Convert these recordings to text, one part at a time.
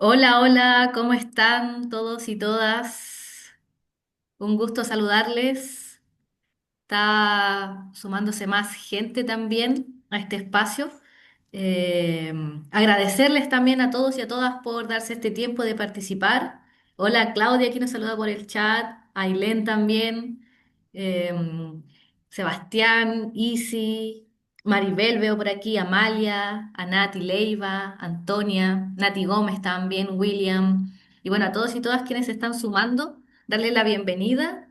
Hola, hola, ¿cómo están todos y todas? Un gusto saludarles. Está sumándose más gente también a este espacio. Eh, Agradecerles también a todos y a todas por darse este tiempo de participar. Hola Claudia, aquí nos saluda por el chat. Ailén también. Eh, Sebastián, Isi, Maribel veo por aquí, Amalia, a Nati Leiva, Antonia, Nati Gómez también, William. Y bueno, a todos y todas quienes se están sumando darles la bienvenida.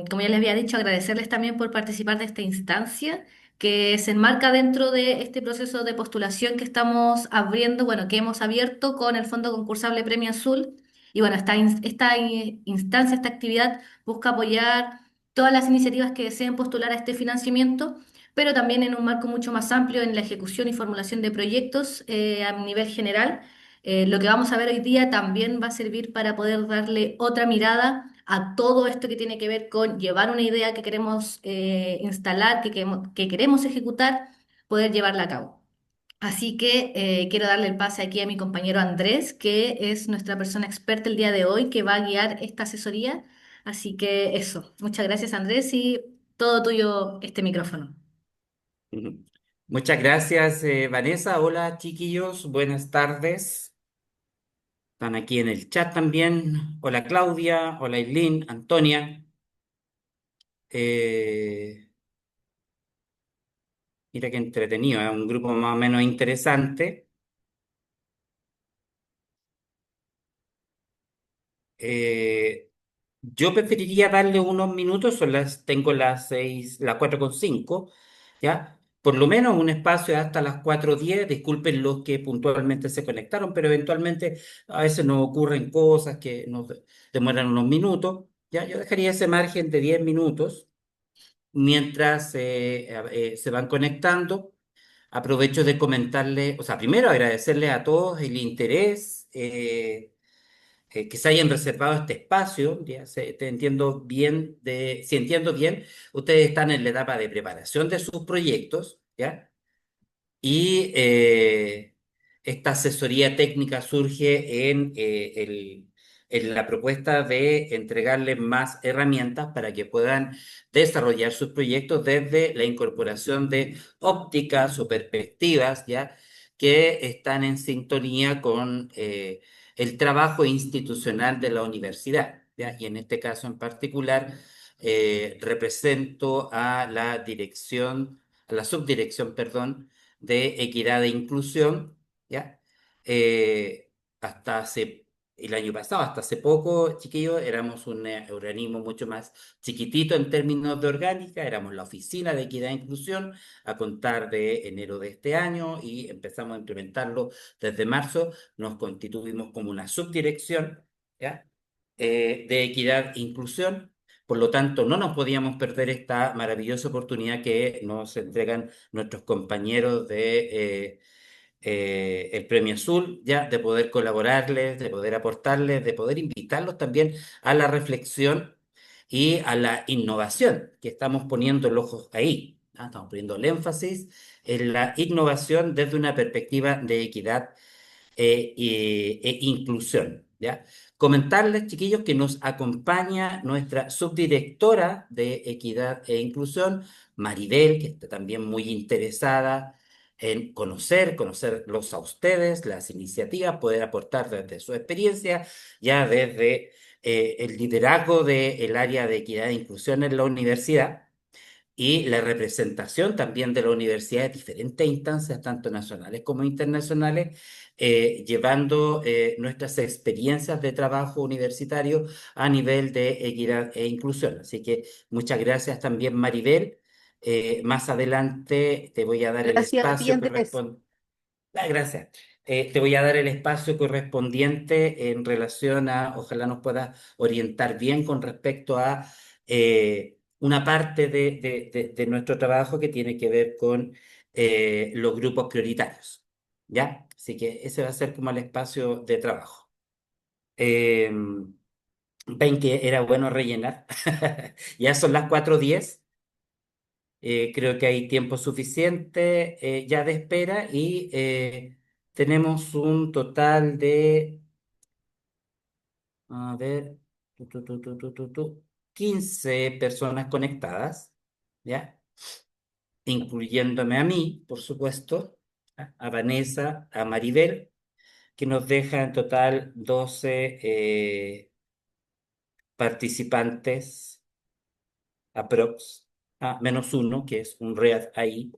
Como ya les había dicho, agradecerles también por participar de esta instancia que se enmarca dentro de este proceso de postulación que estamos abriendo, bueno, que hemos abierto con el Fondo Concursable Premio Azul. Y bueno, esta instancia, esta actividad busca apoyar todas las iniciativas que deseen postular a este financiamiento, pero también en un marco mucho más amplio en la ejecución y formulación de proyectos a nivel general. Lo que vamos a ver hoy día también va a servir para poder darle otra mirada a todo esto que tiene que ver con llevar una idea que queremos instalar, que queremos ejecutar, poder llevarla a cabo. Así que quiero darle el pase aquí a mi compañero Andrés, que es nuestra persona experta el día de hoy, que va a guiar esta asesoría. Así que eso, muchas gracias Andrés y todo tuyo este micrófono. Ujú. Muchas gracias, Vanessa. Hola, chiquillos. Buenas tardes. Están aquí en el chat también. Hola, Claudia. Hola, Eileen, Antonia. Eh, Mira qué entretenido. Es un grupo más o menos interesante. Eh, yo preferiría darle unos minutos. Tengo las 6, las 4:05, ¿ya? Por lo menos un espacio hasta las 4:10. Disculpen los que puntualmente se conectaron, pero eventualmente a veces nos ocurren cosas que nos demoran unos minutos. Ya, yo dejaría ese margen de 10 minutos mientras se van conectando. Aprovecho de comentarle, o sea, primero agradecerle a todos el interés. Que se hayan reservado este espacio. Ya te entiendo bien si entiendo bien, ustedes están en la etapa de preparación de sus proyectos, ¿ya? Y esta asesoría técnica surge en la propuesta de entregarles más herramientas para que puedan desarrollar sus proyectos desde la incorporación de ópticas o perspectivas, ¿ya? Que están en sintonía con el trabajo institucional de la universidad, ¿ya? Y en este caso en particular, represento a la subdirección, perdón, de equidad e inclusión, ¿ya? Hasta el año pasado, hasta hace poco, chiquillos, éramos un organismo mucho más chiquitito en términos de orgánica, éramos la Oficina de Equidad e Inclusión a contar de enero de este año y empezamos a implementarlo desde marzo, nos constituimos como una subdirección, ¿ya? De Equidad e Inclusión. Por lo tanto, no nos podíamos perder esta maravillosa oportunidad que nos entregan nuestros compañeros de el Premio Azul, ya de poder colaborarles, de poder aportarles, de poder invitarlos también a la reflexión y a la innovación, que estamos poniendo el ojo ahí. ¿Ah? Estamos poniendo el énfasis en la innovación desde una perspectiva de equidad e inclusión, ¿ya? Comentarles, chiquillos, que nos acompaña nuestra subdirectora de Equidad e Inclusión, Maribel, que está también muy interesada en conocerlos a ustedes, las iniciativas, poder aportar desde su experiencia, ya desde el liderazgo del área de equidad e inclusión en la universidad y la representación también de la universidad en diferentes instancias, tanto nacionales como internacionales, llevando nuestras experiencias de trabajo universitario a nivel de equidad e inclusión. Así que muchas gracias también, Maribel. Más adelante te voy a dar el Gracias a ti, espacio Andrés. correspondiente. Gracias. Te voy a dar el espacio correspondiente en relación a, ojalá nos puedas orientar bien con respecto a una parte de nuestro trabajo que tiene que ver con los grupos prioritarios. ¿Ya? Así que ese va a ser como el espacio de trabajo. Eh, Ven que era bueno rellenar. Ya son las 4:10. Creo que hay tiempo suficiente ya de espera y tenemos un total de A ver, 15 personas conectadas, ¿ya? Incluyéndome a mí, por supuesto, a Vanessa, a Maribel, que nos deja en total 12 participantes, aprox, menos uno, que es un Read AI,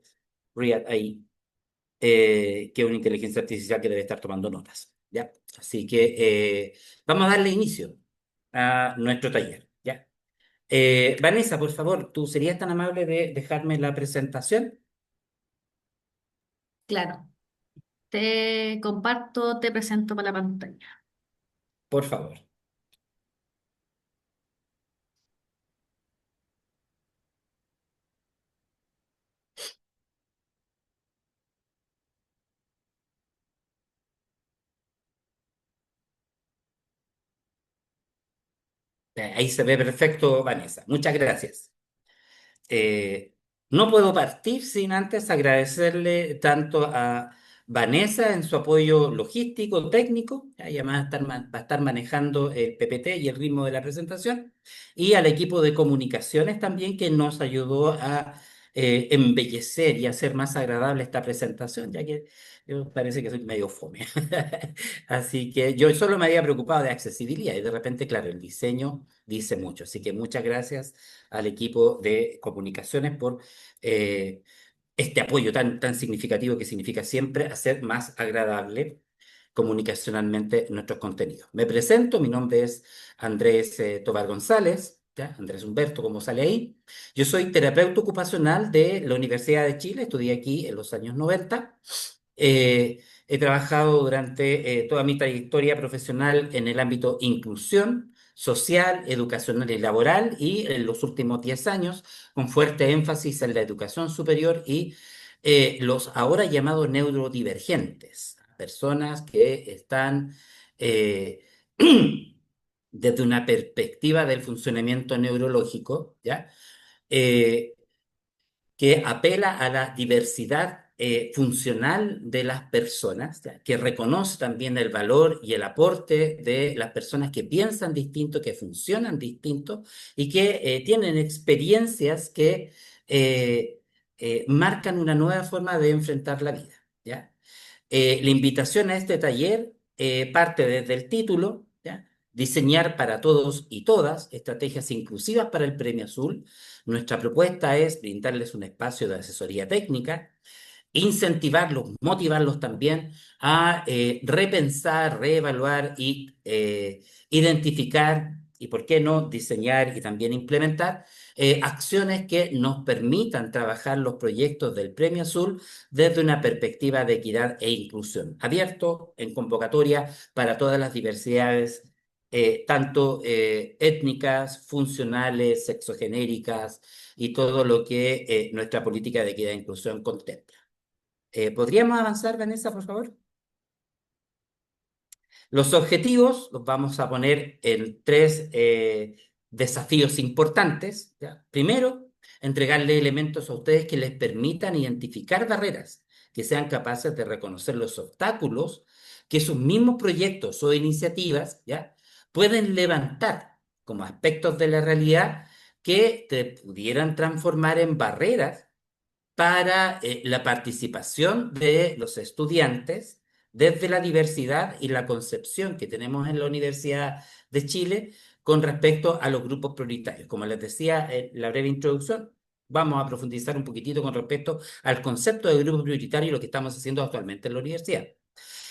que es una inteligencia artificial que debe estar tomando notas, ¿ya? Así que vamos a darle inicio a nuestro taller, ¿ya? Vanessa, por favor, ¿tú serías tan amable de dejarme la presentación? Claro, te comparto, te presento para la pantalla. Por favor. Ahí se ve perfecto, Vanessa. Muchas gracias. Eh, no puedo partir sin antes agradecerle tanto a Vanessa en su apoyo logístico, técnico, ya ella va a estar manejando el PPT y el ritmo de la presentación, y al equipo de comunicaciones también que nos ayudó a embellecer y hacer más agradable esta presentación, ya que yo parece que soy medio fome. Así que yo solo me había preocupado de accesibilidad y de repente, claro, el diseño dice mucho. Así que muchas gracias al equipo de comunicaciones por eh, este apoyo tan significativo que significa siempre hacer más agradable comunicacionalmente nuestros contenidos. Me presento, mi nombre es Andrés Tobar González, ¿ya? Andrés Humberto, como sale ahí. Yo soy terapeuta ocupacional de la Universidad de Chile, estudié aquí en los años 90. He trabajado durante toda mi trayectoria profesional en el ámbito inclusión social, educacional y laboral y en los últimos 10 años con fuerte énfasis en la educación superior y los ahora llamados neurodivergentes, personas que están eh, desde una perspectiva del funcionamiento neurológico, ¿ya? Eh, que apela a la diversidad funcional de las personas, ¿ya? Que reconoce también el valor y el aporte de las personas que piensan distinto, que funcionan distinto y que tienen experiencias que marcan una nueva forma de enfrentar la vida, ¿ya? La invitación a este taller parte desde el título, ¿ya? Diseñar para todos y todas estrategias inclusivas para el Premio Azul. Nuestra propuesta es brindarles un espacio de asesoría técnica, incentivarlos, motivarlos también a repensar, reevaluar y identificar y, ¿por qué no?, diseñar y también implementar acciones que nos permitan trabajar los proyectos del Premio Azul desde una perspectiva de equidad e inclusión, abierto en convocatoria para todas las diversidades, tanto étnicas, funcionales, sexogenéricas y todo lo que nuestra política de equidad e inclusión contempla. ¿Podríamos avanzar, Vanessa, por favor? Los objetivos los vamos a poner en tres desafíos importantes, ¿ya? Primero, entregarle elementos a ustedes que les permitan identificar barreras, que sean capaces de reconocer los obstáculos que sus mismos proyectos o iniciativas, ¿ya?, pueden levantar como aspectos de la realidad que te pudieran transformar en barreras para la participación de los estudiantes desde la diversidad y la concepción que tenemos en la Universidad de Chile con respecto a los grupos prioritarios. Como les decía en la breve introducción, vamos a profundizar un poquitito con respecto al concepto de grupo prioritario y lo que estamos haciendo actualmente en la universidad.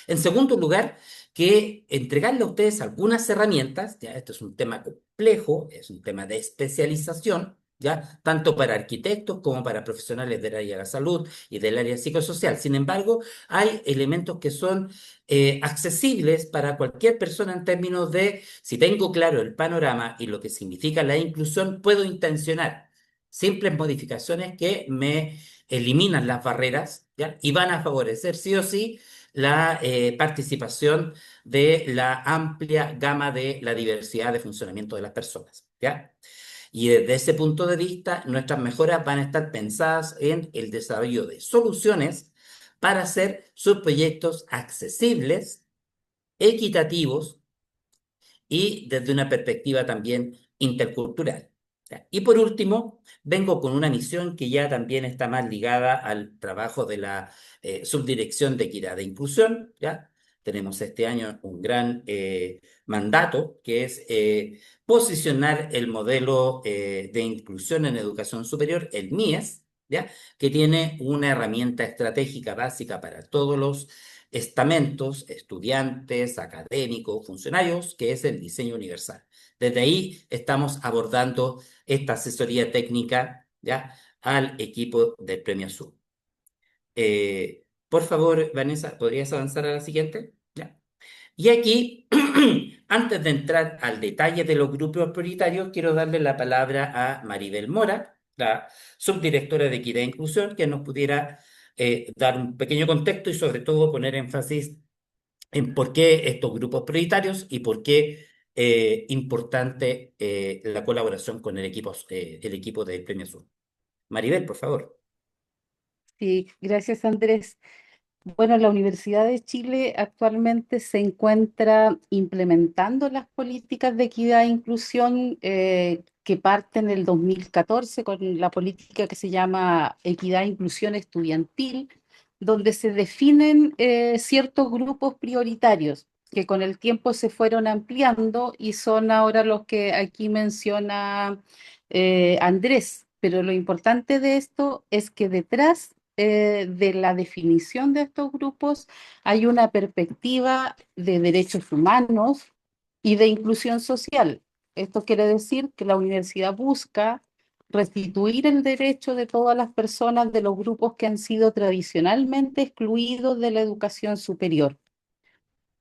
En segundo lugar, que entregarle a ustedes algunas herramientas, ya esto es un tema complejo, es un tema de especialización, ya tanto para arquitectos como para profesionales del área de la salud y del área psicosocial. Sin embargo, hay elementos que son accesibles para cualquier persona en términos de, si tengo claro el panorama y lo que significa la inclusión, puedo intencionar simples modificaciones que me eliminan las barreras, ¿ya? Y van a favorecer sí o sí la participación de la amplia gama de la diversidad de funcionamiento de las personas, ¿ya? Y desde ese punto de vista, nuestras mejoras van a estar pensadas en el desarrollo de soluciones para hacer sus proyectos accesibles, equitativos y desde una perspectiva también intercultural. ¿Ya? Y por último, vengo con una misión que ya también está más ligada al trabajo de la Subdirección de Equidad e Inclusión. ¿Ya? Tenemos este año un gran mandato que es posicionar el modelo de inclusión en educación superior, el MIES, ¿ya? Que tiene una herramienta estratégica básica para todos los estamentos, estudiantes, académicos, funcionarios, que es el diseño universal. Desde ahí estamos abordando esta asesoría técnica, ¿ya? Al equipo del Premio Azul. Por favor, Vanessa, ¿podrías avanzar a la siguiente? ¿Ya? Y aquí, antes de entrar al detalle de los grupos prioritarios, quiero darle la palabra a Maribel Mora, la subdirectora de Equidad e Inclusión, que nos pudiera dar un pequeño contexto y sobre todo poner énfasis en por qué estos grupos prioritarios y por qué importante la colaboración con el equipo del Premio Sur. Maribel, por favor. Sí, gracias Andrés. Bueno, la Universidad de Chile actualmente se encuentra implementando las políticas de equidad e inclusión que parten en el 2014 con la política que se llama Equidad e Inclusión Estudiantil, donde se definen ciertos grupos prioritarios que con el tiempo se fueron ampliando y son ahora los que aquí menciona Andrés. Pero lo importante de esto es que detrás de la definición de estos grupos hay una perspectiva de derechos humanos y de inclusión social. Esto quiere decir que la universidad busca restituir el derecho de todas las personas de los grupos que han sido tradicionalmente excluidos de la educación superior.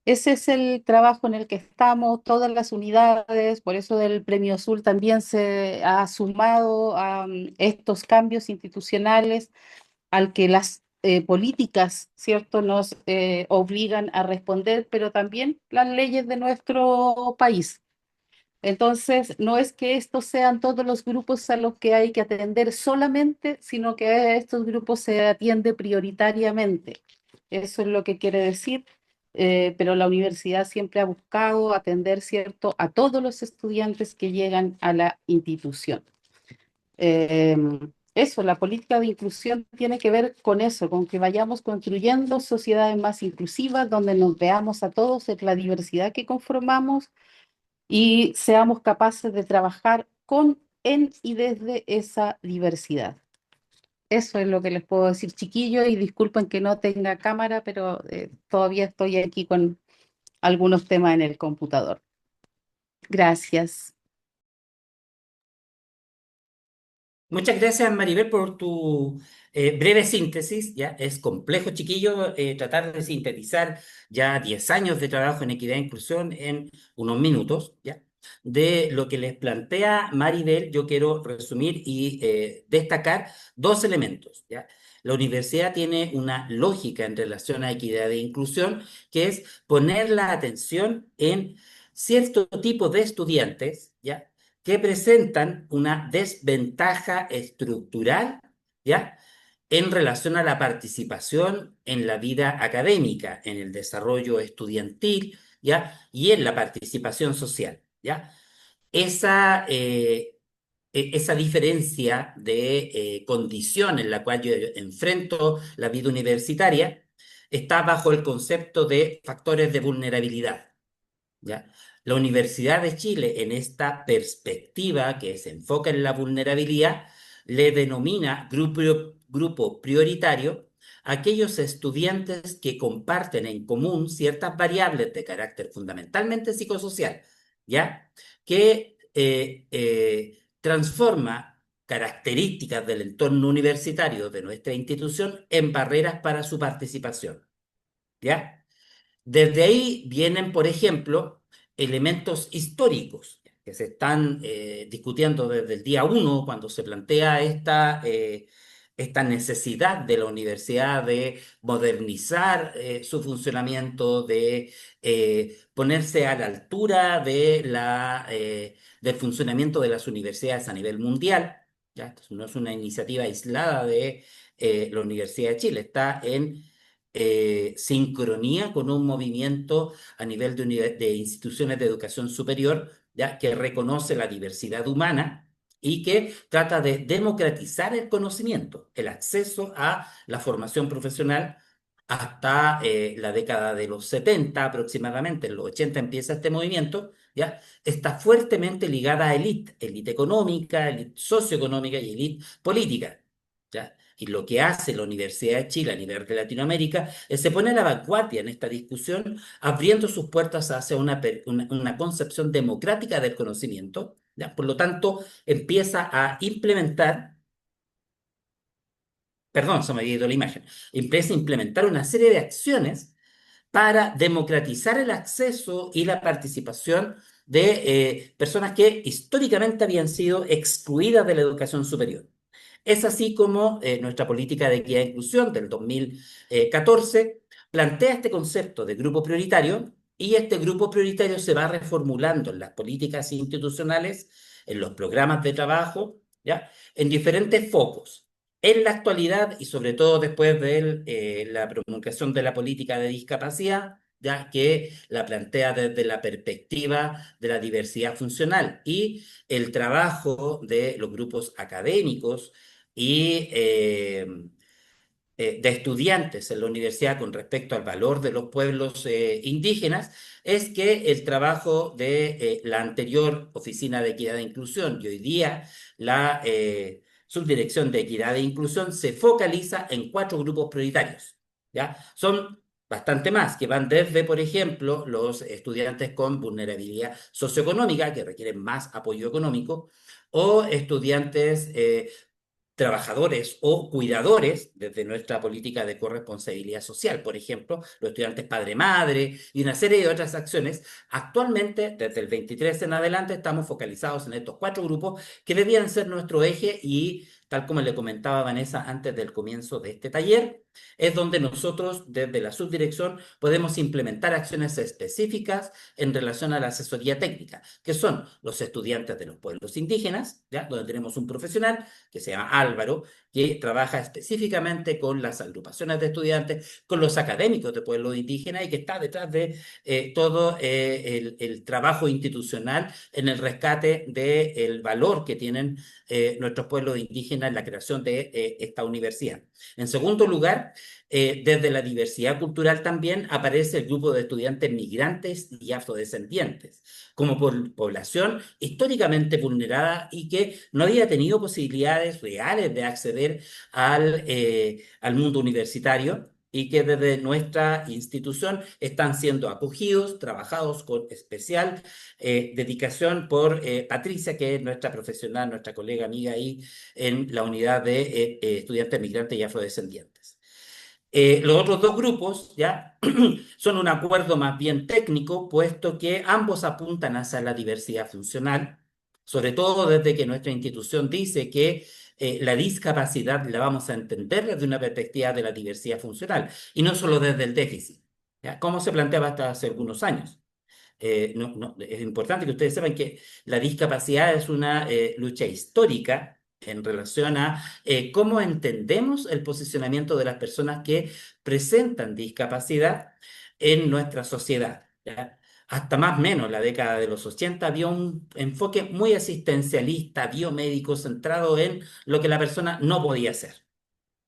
Ese es el trabajo en el que estamos, todas las unidades, por eso el Premio Azul también se ha sumado a estos cambios institucionales al que las políticas, ¿cierto?, nos obligan a responder, pero también las leyes de nuestro país. Entonces, no es que estos sean todos los grupos a los que hay que atender solamente, sino que a estos grupos se atiende prioritariamente. Eso es lo que quiere decir, pero la universidad siempre ha buscado atender, ¿cierto?, a todos los estudiantes que llegan a la institución. Eh, Eso, la política de inclusión tiene que ver con eso, con que vayamos construyendo sociedades más inclusivas, donde nos veamos a todos en la diversidad que conformamos y seamos capaces de trabajar con, en y desde esa diversidad. Eso es lo que les puedo decir, chiquillos, y disculpen que no tenga cámara, pero todavía estoy aquí con algunos temas en el computador. Gracias. Muchas gracias, Maribel, por tu breve síntesis. Ya es complejo, chiquillo, tratar de sintetizar ya 10 años de trabajo en equidad e inclusión en unos minutos. ¿Ya? De lo que les plantea Maribel, yo quiero resumir y destacar dos elementos. ¿Ya? La universidad tiene una lógica en relación a equidad e inclusión, que es poner la atención en cierto tipo de estudiantes, ¿ya? Que presentan una desventaja estructural, ¿ya? En relación a la participación en la vida académica, en el desarrollo estudiantil, ¿ya? Y en la participación social, ¿ya? Esa, esa diferencia de condición en la cual yo enfrento la vida universitaria está bajo el concepto de factores de vulnerabilidad. ¿Ya? La Universidad de Chile, en esta perspectiva que se enfoca en la vulnerabilidad, le denomina grupo prioritario a aquellos estudiantes que comparten en común ciertas variables de carácter fundamentalmente psicosocial, ¿ya? Que transforma características del entorno universitario de nuestra institución en barreras para su participación, ¿ya? Desde ahí vienen, por ejemplo, elementos históricos que se están discutiendo desde el día uno, cuando se plantea esta necesidad de la universidad de modernizar su funcionamiento, de ponerse a la altura del funcionamiento de las universidades a nivel mundial. ¿Ya? Esto no es una iniciativa aislada de la Universidad de Chile, está en sincronía con un movimiento a nivel de instituciones de educación superior, ¿ya? Que reconoce la diversidad humana y que trata de democratizar el conocimiento, el acceso a la formación profesional. Hasta la década de los 70 aproximadamente, en los 80 empieza este movimiento, ¿ya? Está fuertemente ligada a élite económica, élite socioeconómica y élite política, ¿ya? Y lo que hace la Universidad de Chile a nivel de Latinoamérica es se pone a la vanguardia en esta discusión, abriendo sus puertas hacia una concepción democrática del conocimiento, ¿ya? Por lo tanto, empieza a implementar, perdón, se me había ido la imagen, empieza a implementar una serie de acciones para democratizar el acceso y la participación de personas que históricamente habían sido excluidas de la educación superior. Es así como nuestra política de equidad e inclusión del 2014 plantea este concepto de grupo prioritario, y este grupo prioritario se va reformulando en las políticas institucionales, en los programas de trabajo, ¿ya? En diferentes focos. En la actualidad, y sobre todo después de la promulgación de la política de discapacidad, ya que la plantea desde la perspectiva de la diversidad funcional y el trabajo de los grupos académicos y de estudiantes en la universidad con respecto al valor de los pueblos indígenas, es que el trabajo de la anterior Oficina de Equidad e Inclusión y hoy día la Subdirección de Equidad e Inclusión se focaliza en cuatro grupos prioritarios, ¿ya? Son bastante más, que van desde, por ejemplo, los estudiantes con vulnerabilidad socioeconómica, que requieren más apoyo económico, o estudiantes trabajadores o cuidadores desde nuestra política de corresponsabilidad social, por ejemplo, los estudiantes padre-madre y una serie de otras acciones. Actualmente, desde el 23 en adelante, estamos focalizados en estos cuatro grupos que debían ser nuestro eje y, tal como le comentaba Vanessa antes del comienzo de este taller, es donde nosotros desde la subdirección podemos implementar acciones específicas en relación a la asesoría técnica, que son los estudiantes de los pueblos indígenas, ¿ya? Donde tenemos un profesional que se llama Álvaro, que trabaja específicamente con las agrupaciones de estudiantes, con los académicos de pueblos indígenas y que está detrás de todo el trabajo institucional en el rescate del valor que tienen nuestros pueblos indígenas en la creación de esta universidad. En segundo lugar, desde la diversidad cultural también aparece el grupo de estudiantes migrantes y afrodescendientes, como población históricamente vulnerada y que no había tenido posibilidades reales de acceder al mundo universitario y que desde nuestra institución están siendo acogidos, trabajados con especial dedicación por Patricia, que es nuestra profesional, nuestra colega amiga ahí en la unidad de estudiantes migrantes y afrodescendientes. Los otros dos grupos ya son un acuerdo más bien técnico, puesto que ambos apuntan hacia la diversidad funcional, sobre todo desde que nuestra institución dice que la discapacidad la vamos a entender desde una perspectiva de la diversidad funcional y no solo desde el déficit, ¿ya? Como se planteaba hasta hace algunos años. Es importante que ustedes sepan que la discapacidad es una lucha histórica en relación a cómo entendemos el posicionamiento de las personas que presentan discapacidad en nuestra sociedad, ¿ya? Hasta más o menos la década de los 80 había un enfoque muy asistencialista, biomédico, centrado en lo que la persona no podía hacer,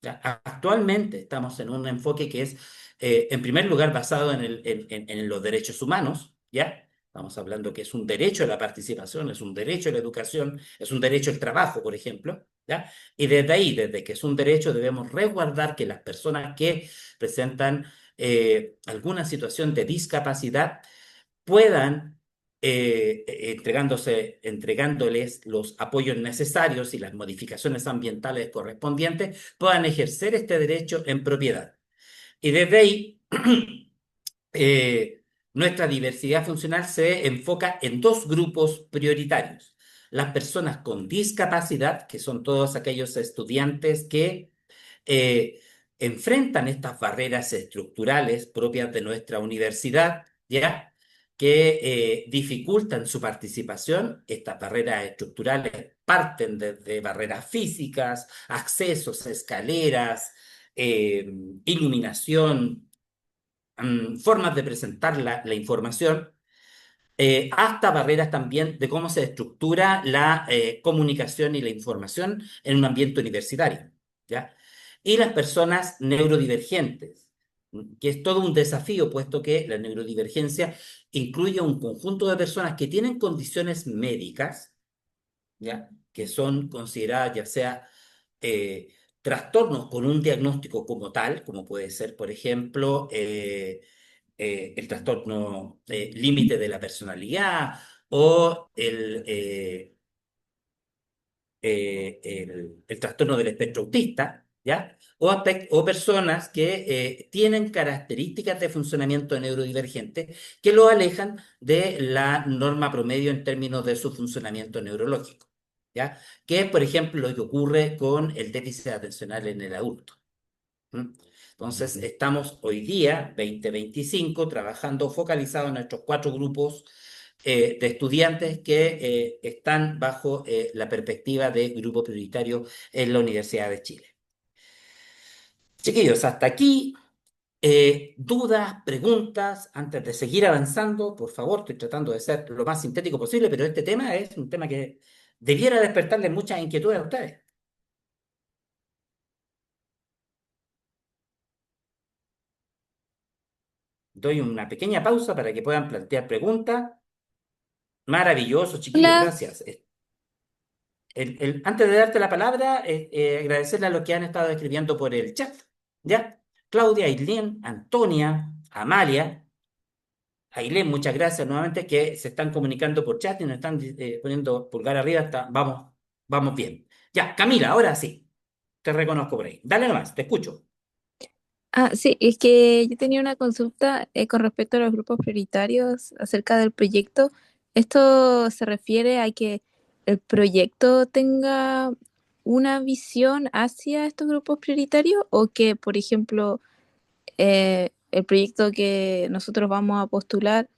¿ya? Actualmente estamos en un enfoque que es, en primer lugar, basado en los derechos humanos, ¿ya? Estamos hablando que es un derecho a la participación, es un derecho a la educación, es un derecho al trabajo, por ejemplo, ¿ya? Y desde ahí, desde que es un derecho, debemos resguardar que las personas que presentan alguna situación de discapacidad puedan, entregándoles los apoyos necesarios y las modificaciones ambientales correspondientes, puedan ejercer este derecho en propiedad. Y desde ahí, nuestra diversidad funcional se enfoca en dos grupos prioritarios. Las personas con discapacidad, que son todos aquellos estudiantes que eh, enfrentan estas barreras estructurales propias de nuestra universidad, ¿ya? Que dificultan su participación. Estas barreras estructurales parten desde barreras físicas, accesos, escaleras, eh, iluminación, formas de presentar la información, hasta barreras también de cómo se estructura la comunicación y la información en un ambiente universitario, ¿ya? Y las personas neurodivergentes, que es todo un desafío, puesto que la neurodivergencia incluye un conjunto de personas que tienen condiciones médicas, ¿ya? Que son consideradas ya sea eh, trastornos con un diagnóstico como tal, como puede ser, por ejemplo, el trastorno límite de la personalidad o el trastorno del espectro autista, ¿ya? O personas que tienen características de funcionamiento neurodivergente que lo alejan de la norma promedio en términos de su funcionamiento neurológico, ¿ya? Que es, por ejemplo, lo que ocurre con el déficit atencional en el adulto. ¿Mm? Entonces, estamos hoy día, 2025, trabajando focalizado en nuestros cuatro grupos de estudiantes que están bajo la perspectiva de grupo prioritario en la Universidad de Chile. Chiquillos, hasta aquí. Dudas, preguntas, antes de seguir avanzando, por favor, estoy tratando de ser lo más sintético posible, pero este tema es un tema que debiera despertarle muchas inquietudes a ustedes. Doy una pequeña pausa para que puedan plantear preguntas. Maravilloso, chiquillos, Hola, gracias. Antes de darte la palabra, agradecerle a los que han estado escribiendo por el chat, ¿ya? Claudia, Ailén, Antonia, Amalia, Ailén, muchas gracias nuevamente que se están comunicando por chat y nos están poniendo pulgar arriba, vamos, vamos bien. Ya, Camila, ahora sí, te reconozco por ahí. Dale nomás, te escucho. sí, es que yo tenía una consulta con respecto a los grupos prioritarios acerca del proyecto. ¿Esto se refiere a que el proyecto tenga una visión hacia estos grupos prioritarios o que, por ejemplo, el proyecto que nosotros vamos a postular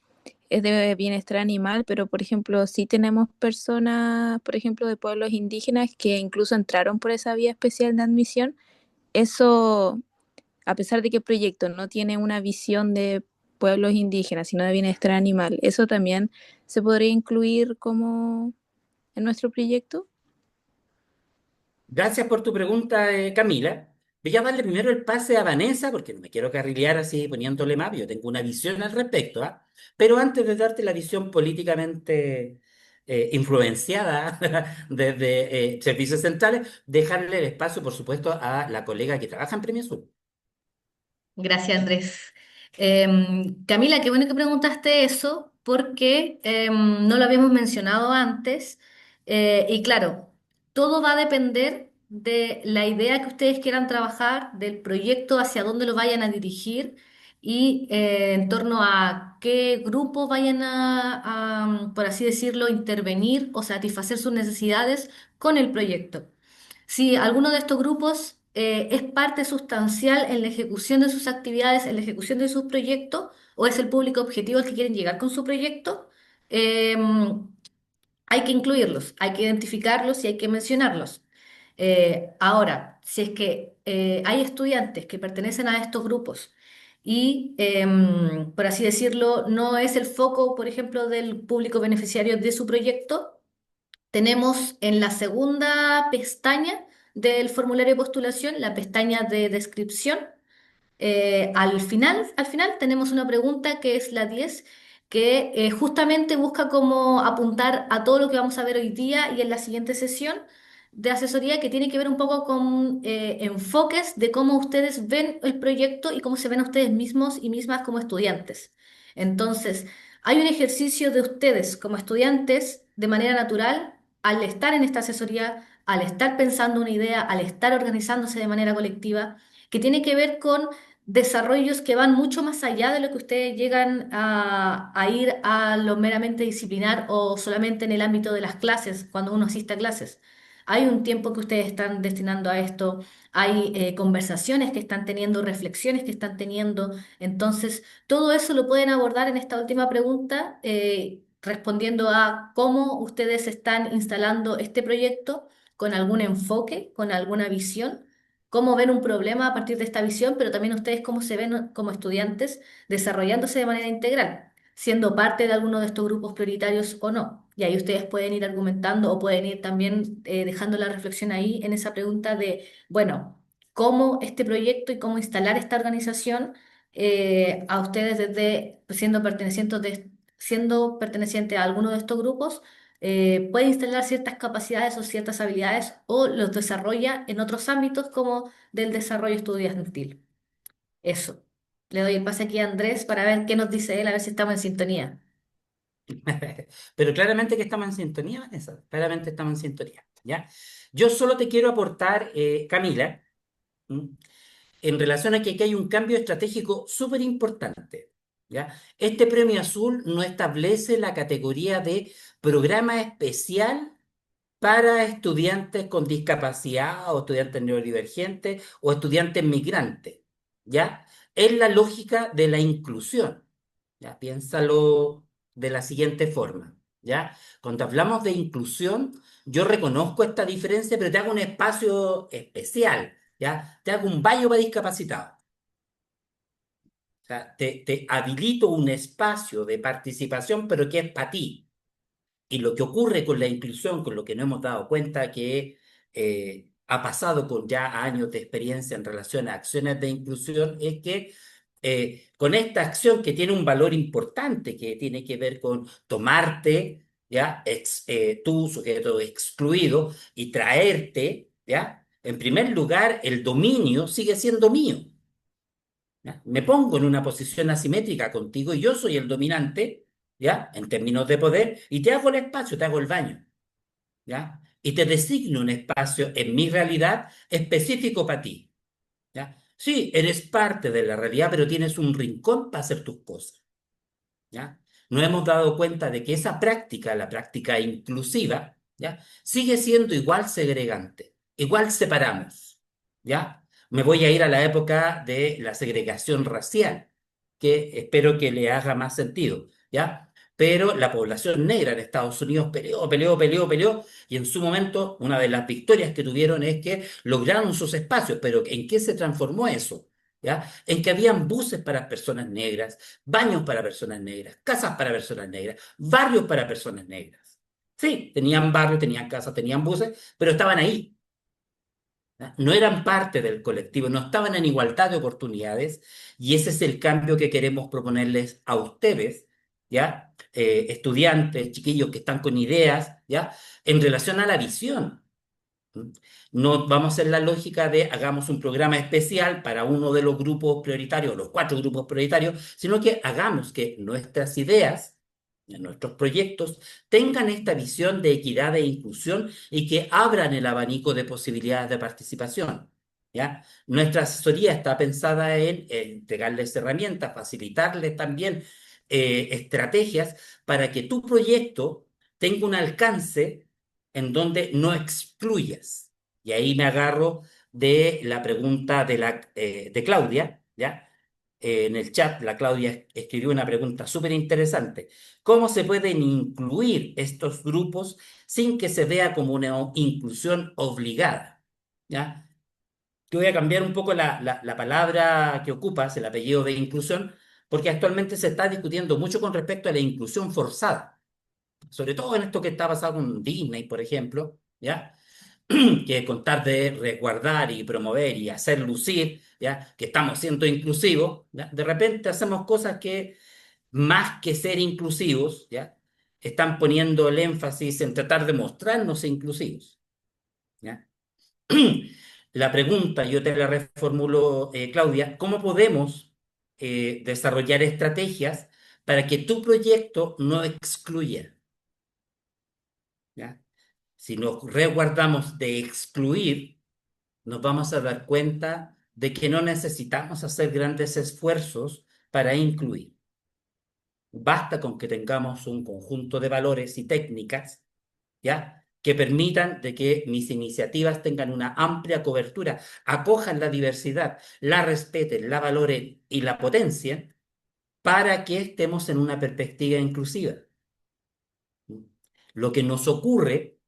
es de bienestar animal, pero, por ejemplo, sí tenemos personas, por ejemplo, de pueblos indígenas que incluso entraron por esa vía especial de admisión? Eso, a pesar de que el proyecto no tiene una visión de pueblos indígenas, sino de bienestar animal, ¿eso también se podría incluir como en nuestro proyecto? Gracias por tu pregunta, Camila. Voy a darle primero el pase a Vanessa, porque no me quiero carrilear así poniéndole más, yo tengo una visión al respecto, ¿ah? Pero antes de darte la visión políticamente influenciada desde servicios centrales, dejarle el espacio, por supuesto, a la colega que trabaja en Premio Sur. Gracias, Andrés. Camila, qué bueno que preguntaste eso, porque no lo habíamos mencionado antes. Y claro, todo va a depender de la idea que ustedes quieran trabajar, del proyecto, hacia dónde lo vayan a dirigir y en torno a qué grupo vayan por así decirlo, intervenir o satisfacer sus necesidades con el proyecto. Si alguno de estos grupos es parte sustancial en la ejecución de sus actividades, en la ejecución de sus proyectos, o es el público objetivo al que quieren llegar con su proyecto, eh, hay que incluirlos, hay que identificarlos y hay que mencionarlos. Ahora, si es que hay estudiantes que pertenecen a estos grupos y, por así decirlo, no es el foco, por ejemplo, del público beneficiario de su proyecto, tenemos en la segunda pestaña del formulario de postulación, la pestaña de descripción. Al final tenemos una pregunta que es la 10 que justamente busca como apuntar a todo lo que vamos a ver hoy día y en la siguiente sesión de asesoría, que tiene que ver un poco con enfoques de cómo ustedes ven el proyecto y cómo se ven a ustedes mismos y mismas como estudiantes. Entonces, hay un ejercicio de ustedes como estudiantes de manera natural al estar en esta asesoría, al estar pensando una idea, al estar organizándose de manera colectiva, que tiene que ver con desarrollos que van mucho más allá de lo que ustedes llegan a ir a lo meramente disciplinar o solamente en el ámbito de las clases, cuando uno asiste a clases. Hay un tiempo que ustedes están destinando a esto, hay conversaciones que están teniendo, reflexiones que están teniendo. Entonces, todo eso lo pueden abordar en esta última pregunta, respondiendo a cómo ustedes están instalando este proyecto con algún enfoque, con alguna visión cómo ven un problema a partir de esta visión, pero también ustedes cómo se ven como estudiantes desarrollándose de manera integral, siendo parte de alguno de estos grupos prioritarios o no. Y ahí ustedes pueden ir argumentando o pueden ir también dejando la reflexión ahí en esa pregunta de, bueno, cómo este proyecto y cómo instalar esta organización a ustedes desde siendo perteneciente a alguno de estos grupos puede instalar ciertas capacidades o ciertas habilidades o los desarrolla en otros ámbitos como del desarrollo estudiantil. Eso. Le doy el pase aquí a Andrés para ver qué nos dice él, a ver si estamos en sintonía. Pero claramente que estamos en sintonía, Vanessa, claramente estamos en sintonía, ¿ya? Yo solo te quiero aportar, Camila, ¿m? En relación a que aquí hay un cambio estratégico súper importante, ¿ya? Este premio azul no establece la categoría de programa especial para estudiantes con discapacidad o estudiantes neurodivergentes o estudiantes migrantes, ¿ya? Es la lógica de la inclusión, ¿ya? Piénsalo de la siguiente forma, ¿ya? Cuando hablamos de inclusión, yo reconozco esta diferencia, pero te hago un espacio especial, ¿ya? Te hago un baño para discapacitados. O sea, te habilito un espacio de participación, pero que es para ti. Y lo que ocurre con la inclusión, con lo que no hemos dado cuenta que ha pasado con ya años de experiencia en relación a acciones de inclusión, es que con esta acción que tiene un valor importante, que tiene que ver con tomarte, ¿ya? Tú, sujeto excluido, y traerte, ¿ya? En primer lugar, el dominio sigue siendo mío. ¿Ya? Me pongo en una posición asimétrica contigo y yo soy el dominante, ¿ya? En términos de poder, y te hago el espacio, te hago el baño, ¿ya? Y te designo un espacio en mi realidad específico para ti, ¿ya? Sí, eres parte de la realidad, pero tienes un rincón para hacer tus cosas, ¿ya? Nos hemos dado cuenta de que esa práctica, la práctica inclusiva, ¿ya? Sigue siendo igual segregante, igual separamos, ¿ya? Me voy a ir a la época de la segregación racial, que espero que le haga más sentido, ¿ya? Pero la población negra en Estados Unidos peleó, y en su momento una de las victorias que tuvieron es que lograron sus espacios, pero ¿en qué se transformó eso? ¿Ya? En que habían buses para personas negras, baños para personas negras, casas para personas negras, barrios para personas negras. Sí, tenían barrios, tenían casas, tenían buses, pero estaban ahí. ¿Ya? No eran parte del colectivo, no estaban en igualdad de oportunidades y ese es el cambio que queremos proponerles a ustedes, ¿ya? Estudiantes, chiquillos que están con ideas, ¿ya? En relación a la visión. No vamos a hacer la lógica de hagamos un programa especial para uno de los grupos prioritarios, los cuatro grupos prioritarios, sino que hagamos que nuestras ideas, nuestros proyectos, tengan esta visión de equidad e inclusión y que abran el abanico de posibilidades de participación. ¿Ya? Nuestra asesoría está pensada en entregarles herramientas, facilitarles también estrategias para que tu proyecto tenga un alcance en donde no excluyas. Y ahí me agarro de la pregunta de Claudia, ¿ya? En el chat, la Claudia escribió una pregunta súper interesante. ¿Cómo se pueden incluir estos grupos sin que se vea como una inclusión obligada? ¿Ya? Yo voy a cambiar un poco la palabra que ocupas, el apellido de inclusión, porque actualmente se está discutiendo mucho con respecto a la inclusión forzada, sobre todo en esto que está pasando con Disney, por ejemplo, ¿ya? Que contar de resguardar y promover y hacer lucir, ¿ya? Que estamos siendo inclusivos, ¿ya? De repente hacemos cosas que, más que ser inclusivos, ¿ya? Están poniendo el énfasis en tratar de mostrarnos inclusivos, ¿ya? La pregunta, yo te la reformulo, Claudia, ¿cómo podemos desarrollar estrategias para que tu proyecto no excluya? ¿Ya? Si nos resguardamos de excluir, nos vamos a dar cuenta de que no necesitamos hacer grandes esfuerzos para incluir. Basta con que tengamos un conjunto de valores y técnicas, ¿ya? Que permitan de que mis iniciativas tengan una amplia cobertura, acojan la diversidad, la respeten, la valoren y la potencien para que estemos en una perspectiva inclusiva. Lo que nos ocurre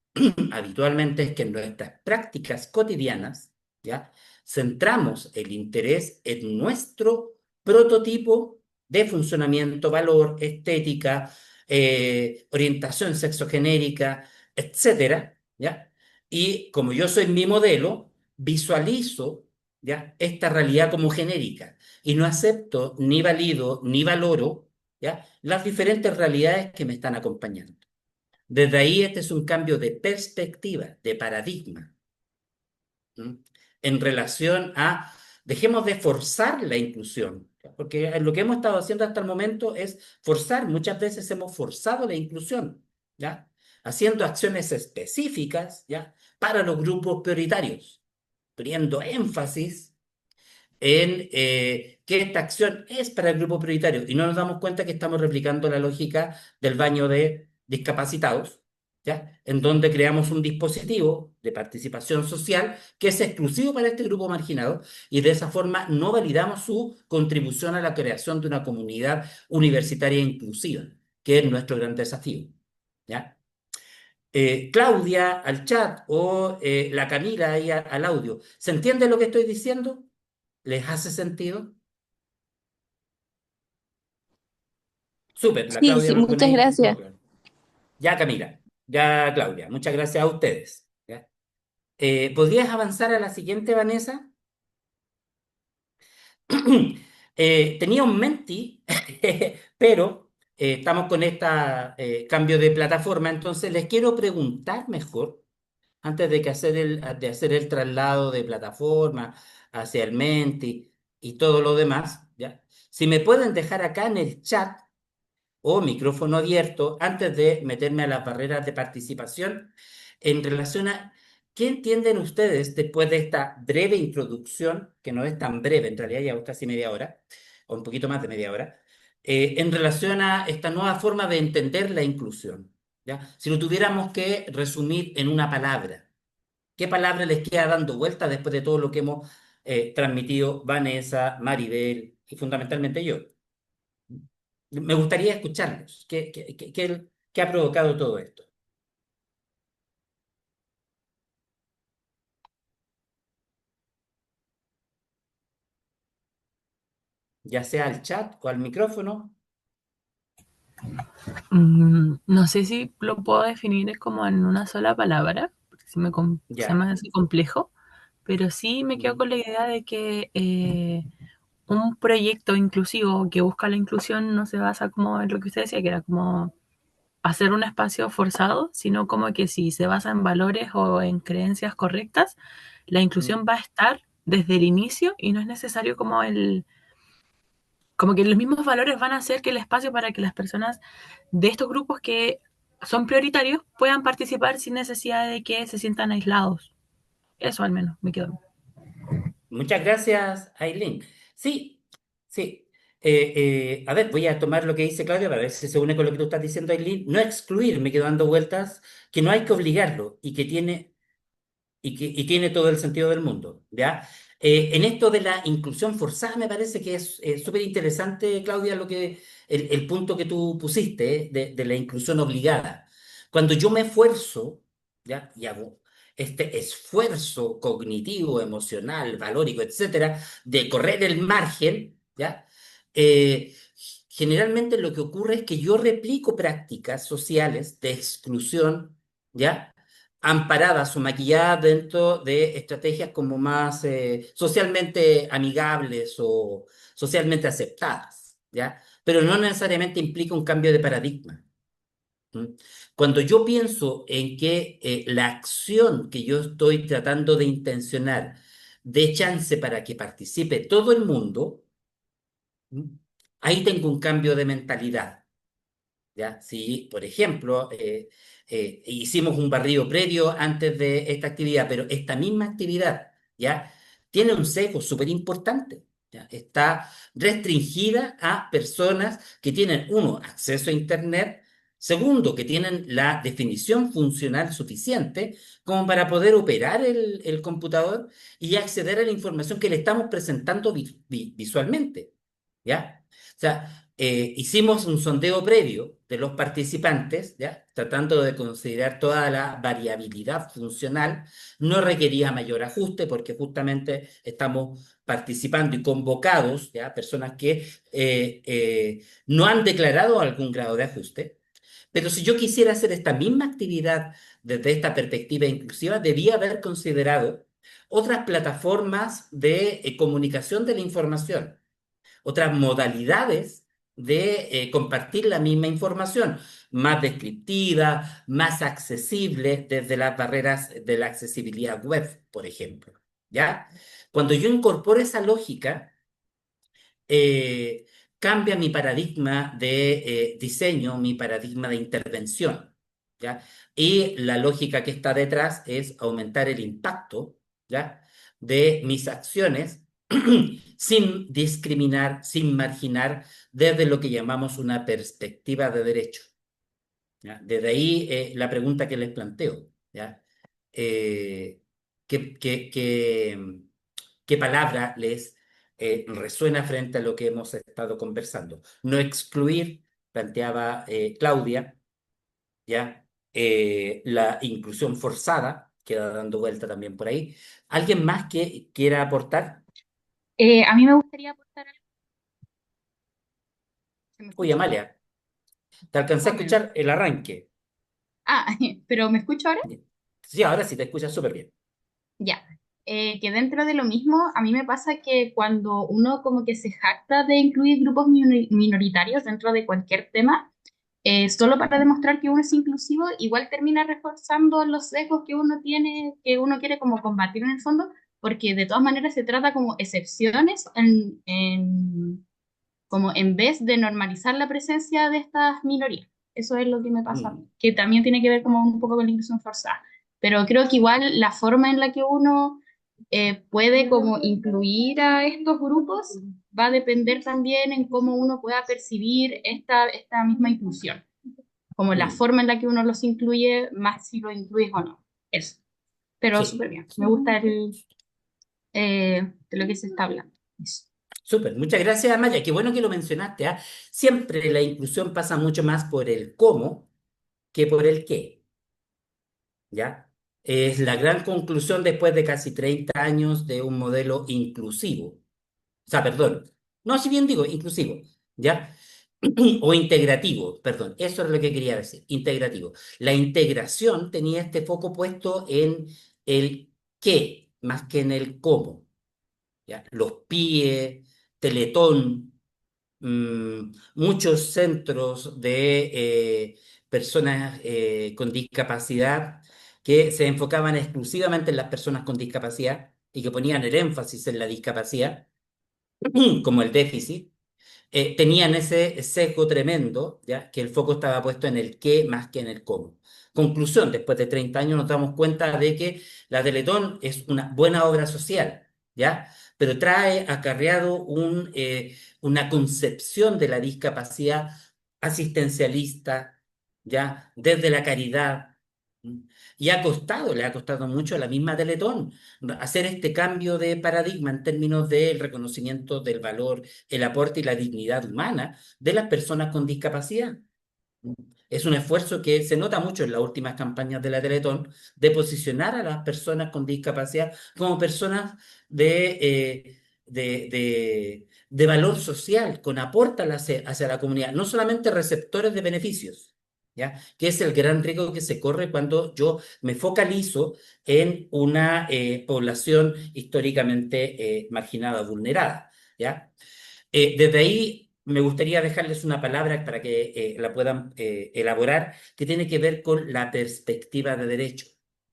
habitualmente es que en nuestras prácticas cotidianas, ¿ya? centramos el interés en nuestro prototipo de funcionamiento, valor, estética, orientación sexogenérica, etcétera, ¿ya? Y como yo soy mi modelo, visualizo, ¿ya?, esta realidad como genérica y no acepto, ni valido, ni valoro, ¿ya?, las diferentes realidades que me están acompañando. Desde ahí este es un cambio de perspectiva, de paradigma. ¿Mm? En relación a, dejemos de forzar la inclusión, porque lo que hemos estado haciendo hasta el momento es forzar, muchas veces hemos forzado la inclusión, ¿ya? Haciendo acciones específicas, ¿ya?, para los grupos prioritarios, poniendo énfasis en que esta acción es para el grupo prioritario y no nos damos cuenta que estamos replicando la lógica del baño de discapacitados, ¿ya?, en donde creamos un dispositivo de participación social que es exclusivo para este grupo marginado y de esa forma no validamos su contribución a la creación de una comunidad universitaria inclusiva, que es nuestro gran desafío, ¿ya? Claudia al chat o la Camila ahí al audio, ¿se entiende lo que estoy diciendo? ¿Les hace sentido? Súper, la Sí, Claudia sí, me pone muchas ahí todo gracias. claro. Ya, Camila, ya, Claudia, muchas gracias a ustedes. ¿Ya? ¿Podrías avanzar a la siguiente, Vanessa? Tenía un Menti, pero estamos con este cambio de plataforma, entonces les quiero preguntar mejor, antes de hacer el traslado de plataforma hacia el Menti y todo lo demás, ¿ya? Si me pueden dejar acá en el chat o micrófono abierto antes de meterme a las barreras de participación en relación a qué entienden ustedes después de esta breve introducción, que no es tan breve, en realidad ya casi media hora, o un poquito más de media hora, en relación a esta nueva forma de entender la inclusión, ¿ya? Si lo tuviéramos que resumir en una palabra, ¿qué palabra les queda dando vuelta después de todo lo que hemos transmitido Vanessa, Maribel y fundamentalmente yo? Me gustaría escucharlos. ¿Qué ha provocado todo esto? Ya sea al chat o al micrófono. No sé si lo puedo definir como en una sola palabra, porque se me Ya. hace complejo, pero sí me quedo Mm, con la idea de que un proyecto inclusivo que busca la inclusión no se basa como en lo que usted decía, que era como hacer un espacio forzado, sino como que si se basa en valores o en creencias correctas, la mm. inclusión va a estar desde el inicio y no es necesario como que los mismos valores van a hacer que el espacio para que las personas de estos grupos que son prioritarios puedan participar sin necesidad de que se sientan aislados. Eso al menos me quedo. Muchas gracias, Aileen. Sí, sí. A ver, voy a tomar lo que dice Claudia para ver si se une con lo que tú estás diciendo, Aileen. No excluir, me quedo dando vueltas, que no hay que obligarlo y que tiene todo el sentido del mundo, ¿ya? En esto de la inclusión forzada me parece que es súper interesante, Claudia, el punto que tú pusiste, de la inclusión obligada. Cuando yo me esfuerzo, ¿ya?, y hago este esfuerzo cognitivo, emocional, valórico, etcétera, de correr el margen, ¿ya? Generalmente lo que ocurre es que yo replico prácticas sociales de exclusión, ¿ya?, amparadas o maquilladas dentro de estrategias como más socialmente amigables o socialmente aceptadas, ¿ya? Pero no necesariamente implica un cambio de paradigma. ¿Mm? Cuando yo pienso en que la acción que yo estoy tratando de intencionar dé chance para que participe todo el mundo, ¿mm?, ahí tengo un cambio de mentalidad. ¿Ya? Si, por ejemplo, hicimos un barrido previo antes de esta actividad, pero esta misma actividad, ¿ya?, tiene un sesgo súper importante, ¿ya? Está restringida a personas que tienen, uno, acceso a Internet, segundo, que tienen la definición funcional suficiente como para poder operar el computador y acceder a la información que le estamos presentando visualmente, ¿ya? O sea, hicimos un sondeo previo de los participantes, ¿ya? Tratando de considerar toda la variabilidad funcional. No requería mayor ajuste porque justamente estamos participando y convocados, ¿ya? Personas que no han declarado algún grado de ajuste. Pero si yo quisiera hacer esta misma actividad desde esta perspectiva inclusiva, debía haber considerado otras plataformas de comunicación de la información, otras modalidades de compartir la misma información, más descriptiva, más accesible desde las barreras de la accesibilidad web, por ejemplo. ¿Ya? Cuando yo incorporo esa lógica, eh, cambia mi paradigma de diseño, mi paradigma de intervención, ¿ya? Y la lógica que está detrás es aumentar el impacto, ¿ya? De mis acciones sin discriminar, sin marginar, desde lo que llamamos una perspectiva de derecho, ¿ya? Desde ahí la pregunta que les planteo, ¿ya? Eh, ¿qué, qué, qué- qué palabra les resuena frente a lo que hemos estado conversando? No excluir, planteaba Claudia, ¿ya? La inclusión forzada, queda dando vuelta también por ahí. ¿Alguien más que quiera aportar? A mí me gustaría aportar algo. ¿Se me Oye, escucha? Amalia, te alcancé a Ah, pero, escuchar el arranque. ah, pero ¿me escucho ahora? Sí, ahora sí te escuchas súper bien. Ya. Que dentro de lo mismo, a mí me pasa que cuando uno como que se jacta de incluir grupos minoritarios dentro de cualquier tema, solo para demostrar que uno es inclusivo, igual termina reforzando los sesgos que uno tiene, que uno quiere como combatir en el fondo, porque de todas maneras se trata como excepciones como en vez de normalizar la presencia de estas minorías. Eso es lo que me pasa a Mm, mí, que también tiene que ver como un poco con la inclusión forzada. Pero creo que igual la forma en la que uno puede como incluir a estos grupos va a depender también en cómo uno pueda percibir esta misma inclusión, como la mm, forma en la que uno los incluye, más si lo incluyes o no. Eso. Pero sí. súper bien. Me gusta de lo que se está hablando. Eso. Súper, muchas gracias, Maya. Qué bueno que lo mencionaste, ¿ah? Siempre la inclusión pasa mucho más por el cómo que por el qué, ¿ya? Es la gran conclusión después de casi 30 años de un modelo inclusivo. O sea, perdón, no, si bien digo inclusivo, ¿ya? O integrativo, perdón, eso es lo que quería decir, integrativo. La integración tenía este foco puesto en el qué, más que en el cómo, ¿ya? Los PIE, Teletón, muchos centros de personas con discapacidad que se enfocaban exclusivamente en las personas con discapacidad y que ponían el énfasis en la discapacidad como el déficit, tenían ese sesgo tremendo, ¿ya? Que el foco estaba puesto en el qué más que en el cómo. Conclusión, después de 30 años nos damos cuenta de que la Teletón es una buena obra social, ¿ya? Pero trae acarreado una concepción de la discapacidad asistencialista, ¿ya? Desde la caridad. ¿Mm? Y le ha costado mucho a la misma Teletón hacer este cambio de paradigma en términos del reconocimiento del valor, el aporte y la dignidad humana de las personas con discapacidad. Es un esfuerzo que se nota mucho en las últimas campañas de la Teletón de posicionar a las personas con discapacidad como personas de valor social, con aporte hacia la comunidad, no solamente receptores de beneficios, ¿ya? Que es el gran riesgo que se corre cuando yo me focalizo en una población históricamente marginada, vulnerada, ¿ya? Desde ahí me gustaría dejarles una palabra para que la puedan elaborar, que tiene que ver con la perspectiva de derecho.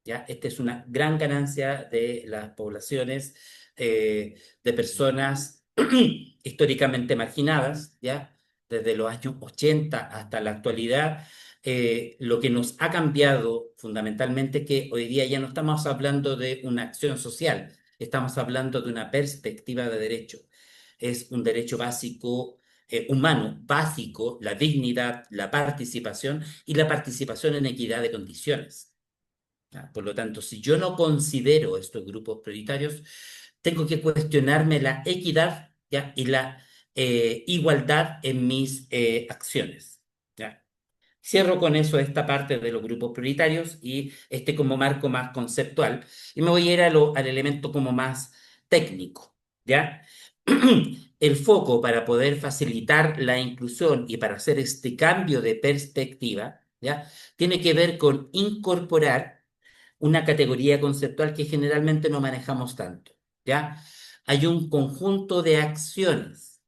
¿Ya? Esta es una gran ganancia de las poblaciones de personas históricamente marginadas, ¿ya? Desde los años 80 hasta la actualidad. Lo que nos ha cambiado fundamentalmente es que hoy día ya no estamos hablando de una acción social, estamos hablando de una perspectiva de derecho. Es un derecho básico, humano, básico, la dignidad, la participación y la participación en equidad de condiciones. ¿Ya? Por lo tanto, si yo no considero estos grupos prioritarios, tengo que cuestionarme la equidad, ¿ya? igualdad en mis acciones. ¿Ya? Cierro con eso esta parte de los grupos prioritarios y este como marco más conceptual. Y me voy a ir al elemento como más técnico, ¿ya? El foco para poder facilitar la inclusión y para hacer este cambio de perspectiva, ¿ya? Tiene que ver con incorporar una categoría conceptual que generalmente no manejamos tanto, ¿ya? Hay un conjunto de acciones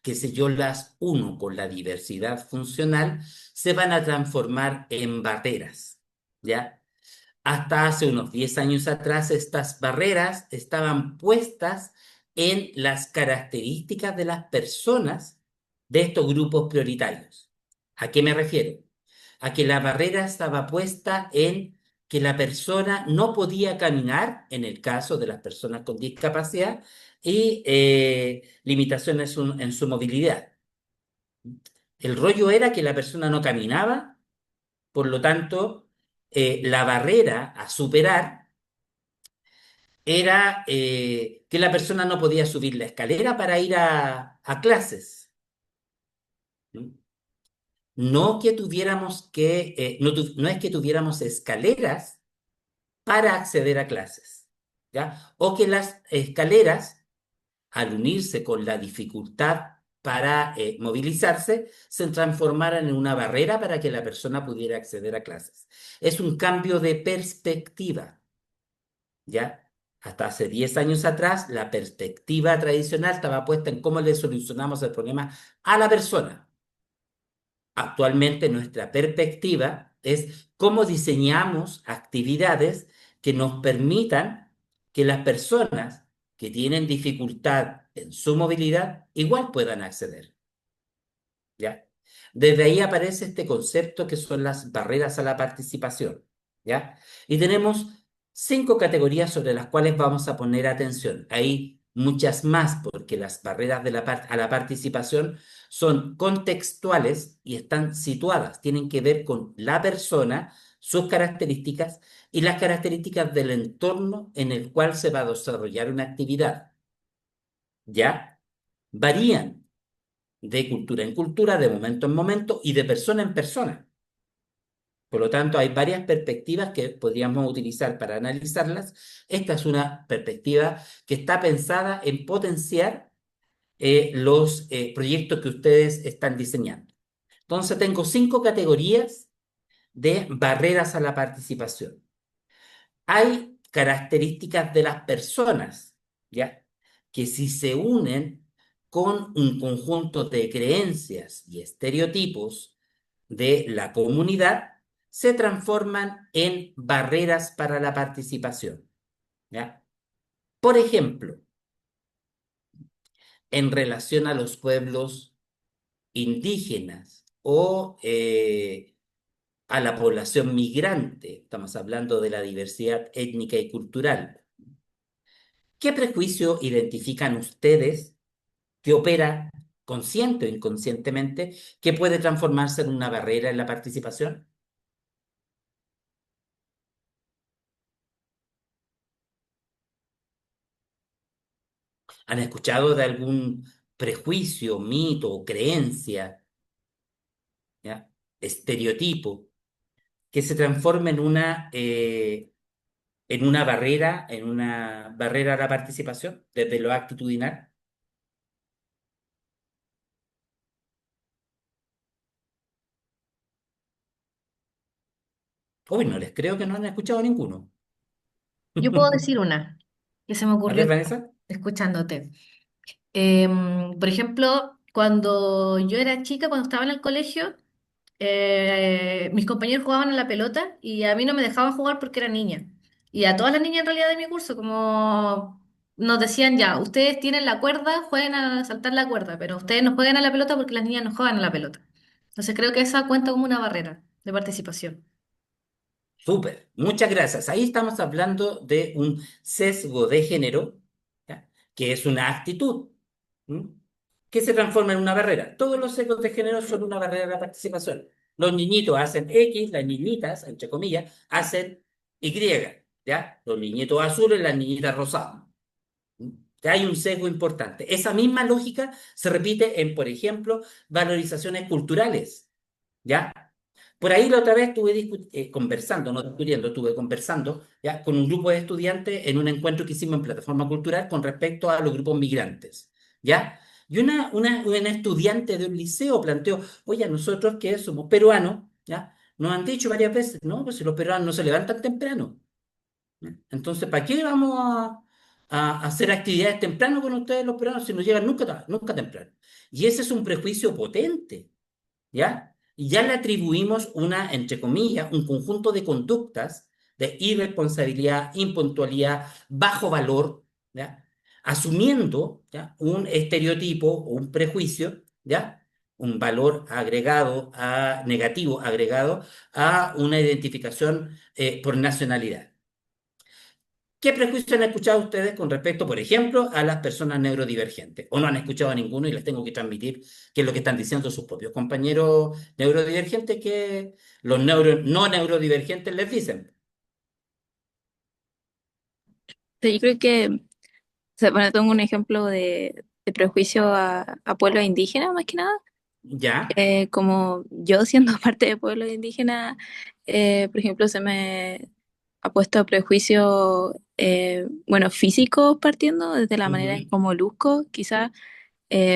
que si yo las uno con la diversidad funcional, se van a transformar en barreras, ¿ya? Hasta hace unos 10 años atrás, estas barreras estaban puestas en las características de las personas de estos grupos prioritarios. ¿A qué me refiero? A que la barrera estaba puesta en que la persona no podía caminar, en el caso de las personas con discapacidad, y limitaciones en su movilidad. El rollo era que la persona no caminaba, por lo tanto, la barrera a superar era que la persona no podía subir la escalera para ir a clases. ¿Mm? No que tuviéramos que, no es que tuviéramos escaleras para acceder a clases, ¿ya? O que las escaleras, al unirse con la dificultad para movilizarse, se transformaran en una barrera para que la persona pudiera acceder a clases. Es un cambio de perspectiva, ¿ya? Hasta hace 10 años atrás, la perspectiva tradicional estaba puesta en cómo le solucionamos el problema a la persona. Actualmente nuestra perspectiva es cómo diseñamos actividades que nos permitan que las personas que tienen dificultad en su movilidad igual puedan acceder, ¿ya? Desde ahí aparece este concepto que son las barreras a la participación, ¿ya? Y tenemos 5 categorías sobre las cuales vamos a poner atención. Hay muchas más porque las barreras a la participación son contextuales y están situadas, tienen que ver con la persona, sus características y las características del entorno en el cual se va a desarrollar una actividad, ¿ya? Varían de cultura en cultura, de momento en momento y de persona en persona. Por lo tanto, hay varias perspectivas que podríamos utilizar para analizarlas. Esta es una perspectiva que está pensada en potenciar los proyectos que ustedes están diseñando. Entonces, tengo 5 categorías de barreras a la participación. Hay características de las personas, ¿ya? Que si se unen con un conjunto de creencias y estereotipos de la comunidad, se transforman en barreras para la participación, ¿ya? Por ejemplo, en relación a los pueblos indígenas o a la población migrante, estamos hablando de la diversidad étnica y cultural. ¿Qué prejuicio identifican ustedes que opera consciente o inconscientemente que puede transformarse en una barrera en la participación? ¿Han escuchado de algún prejuicio, mito o creencia, ¿ya? Estereotipo que se transforme en una barrera a la participación desde lo actitudinal? Uy, no les creo que no han escuchado ninguno. Yo puedo decir una que se me A ocurrió ver, Vanessa. escuchándote. Por ejemplo, cuando yo era chica, cuando estaba en el colegio, mis compañeros jugaban a la pelota y a mí no me dejaban jugar porque era niña. Y a todas las niñas en realidad de mi curso, como nos decían ya, ustedes tienen la cuerda, jueguen a saltar la cuerda, pero ustedes no juegan a la pelota porque las niñas no juegan a la pelota. Entonces creo que esa cuenta como una barrera de participación. Súper, muchas gracias. Ahí estamos hablando de un sesgo de género, ¿ya? Que es una actitud, ¿m? Que se transforma en una barrera. Todos los sesgos de género son una barrera de la participación. Los niñitos hacen X, las niñitas, entre comillas, hacen Y, ¿ya? Los niñitos azules, las niñitas rosadas. ¿M? Hay un sesgo importante. Esa misma lógica se repite en, por ejemplo, valorizaciones culturales, ¿ya? Por ahí la otra vez estuve conversando, no discutiendo, estuve conversando ya con un grupo de estudiantes en un encuentro que hicimos en plataforma cultural con respecto a los grupos migrantes, ¿ya? Y una estudiante de un liceo planteó, oye, nosotros que somos peruanos, ¿ya? Nos han dicho varias veces, no, pues si los peruanos no se levantan temprano. Entonces, ¿para qué vamos a hacer actividades temprano con ustedes los peruanos si no llegan nunca, nunca temprano? Y ese es un prejuicio potente. ¿Ya? Y ya le atribuimos una, entre comillas, un conjunto de conductas de irresponsabilidad, impuntualidad, bajo valor, ¿ya? Asumiendo, ¿ya? Un estereotipo o un prejuicio, ¿ya? Un valor agregado negativo agregado a una identificación por nacionalidad. ¿Qué prejuicios han escuchado ustedes con respecto, por ejemplo, a las personas neurodivergentes? ¿O no han escuchado a ninguno y les tengo que transmitir qué es lo que están diciendo sus propios compañeros neurodivergentes que los no neurodivergentes les dicen? Yo creo que, o sea, bueno, tengo un ejemplo de prejuicio a pueblos indígenas, más que nada. ¿Ya? Como yo siendo parte de pueblos indígenas, por ejemplo, se me ha puesto prejuicio, bueno, físicos partiendo, desde la manera en Ujú, cómo luzco, quizás,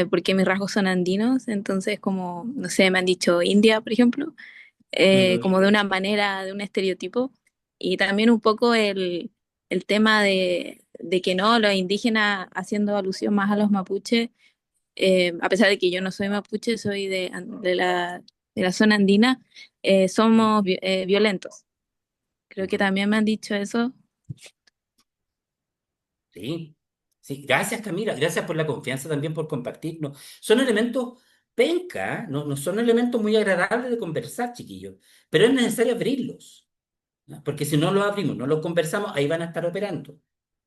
porque mis rasgos son andinos, entonces como, no sé, me han dicho India, por ejemplo, ujú, como de una manera, de un estereotipo, y también un poco el tema de que no, los indígenas, haciendo alusión más a los mapuches, a pesar de que yo no soy mapuche, soy de la zona andina, somos violentos. Creo que ujú. también me han dicho eso. Sí, sí, gracias Camila, gracias por la confianza también por compartirnos. Son elementos penca, ¿eh? No son elementos muy agradables de conversar, chiquillos, pero es necesario abrirlos. ¿Ya? Porque si no lo abrimos, no lo conversamos, ahí van a estar operando.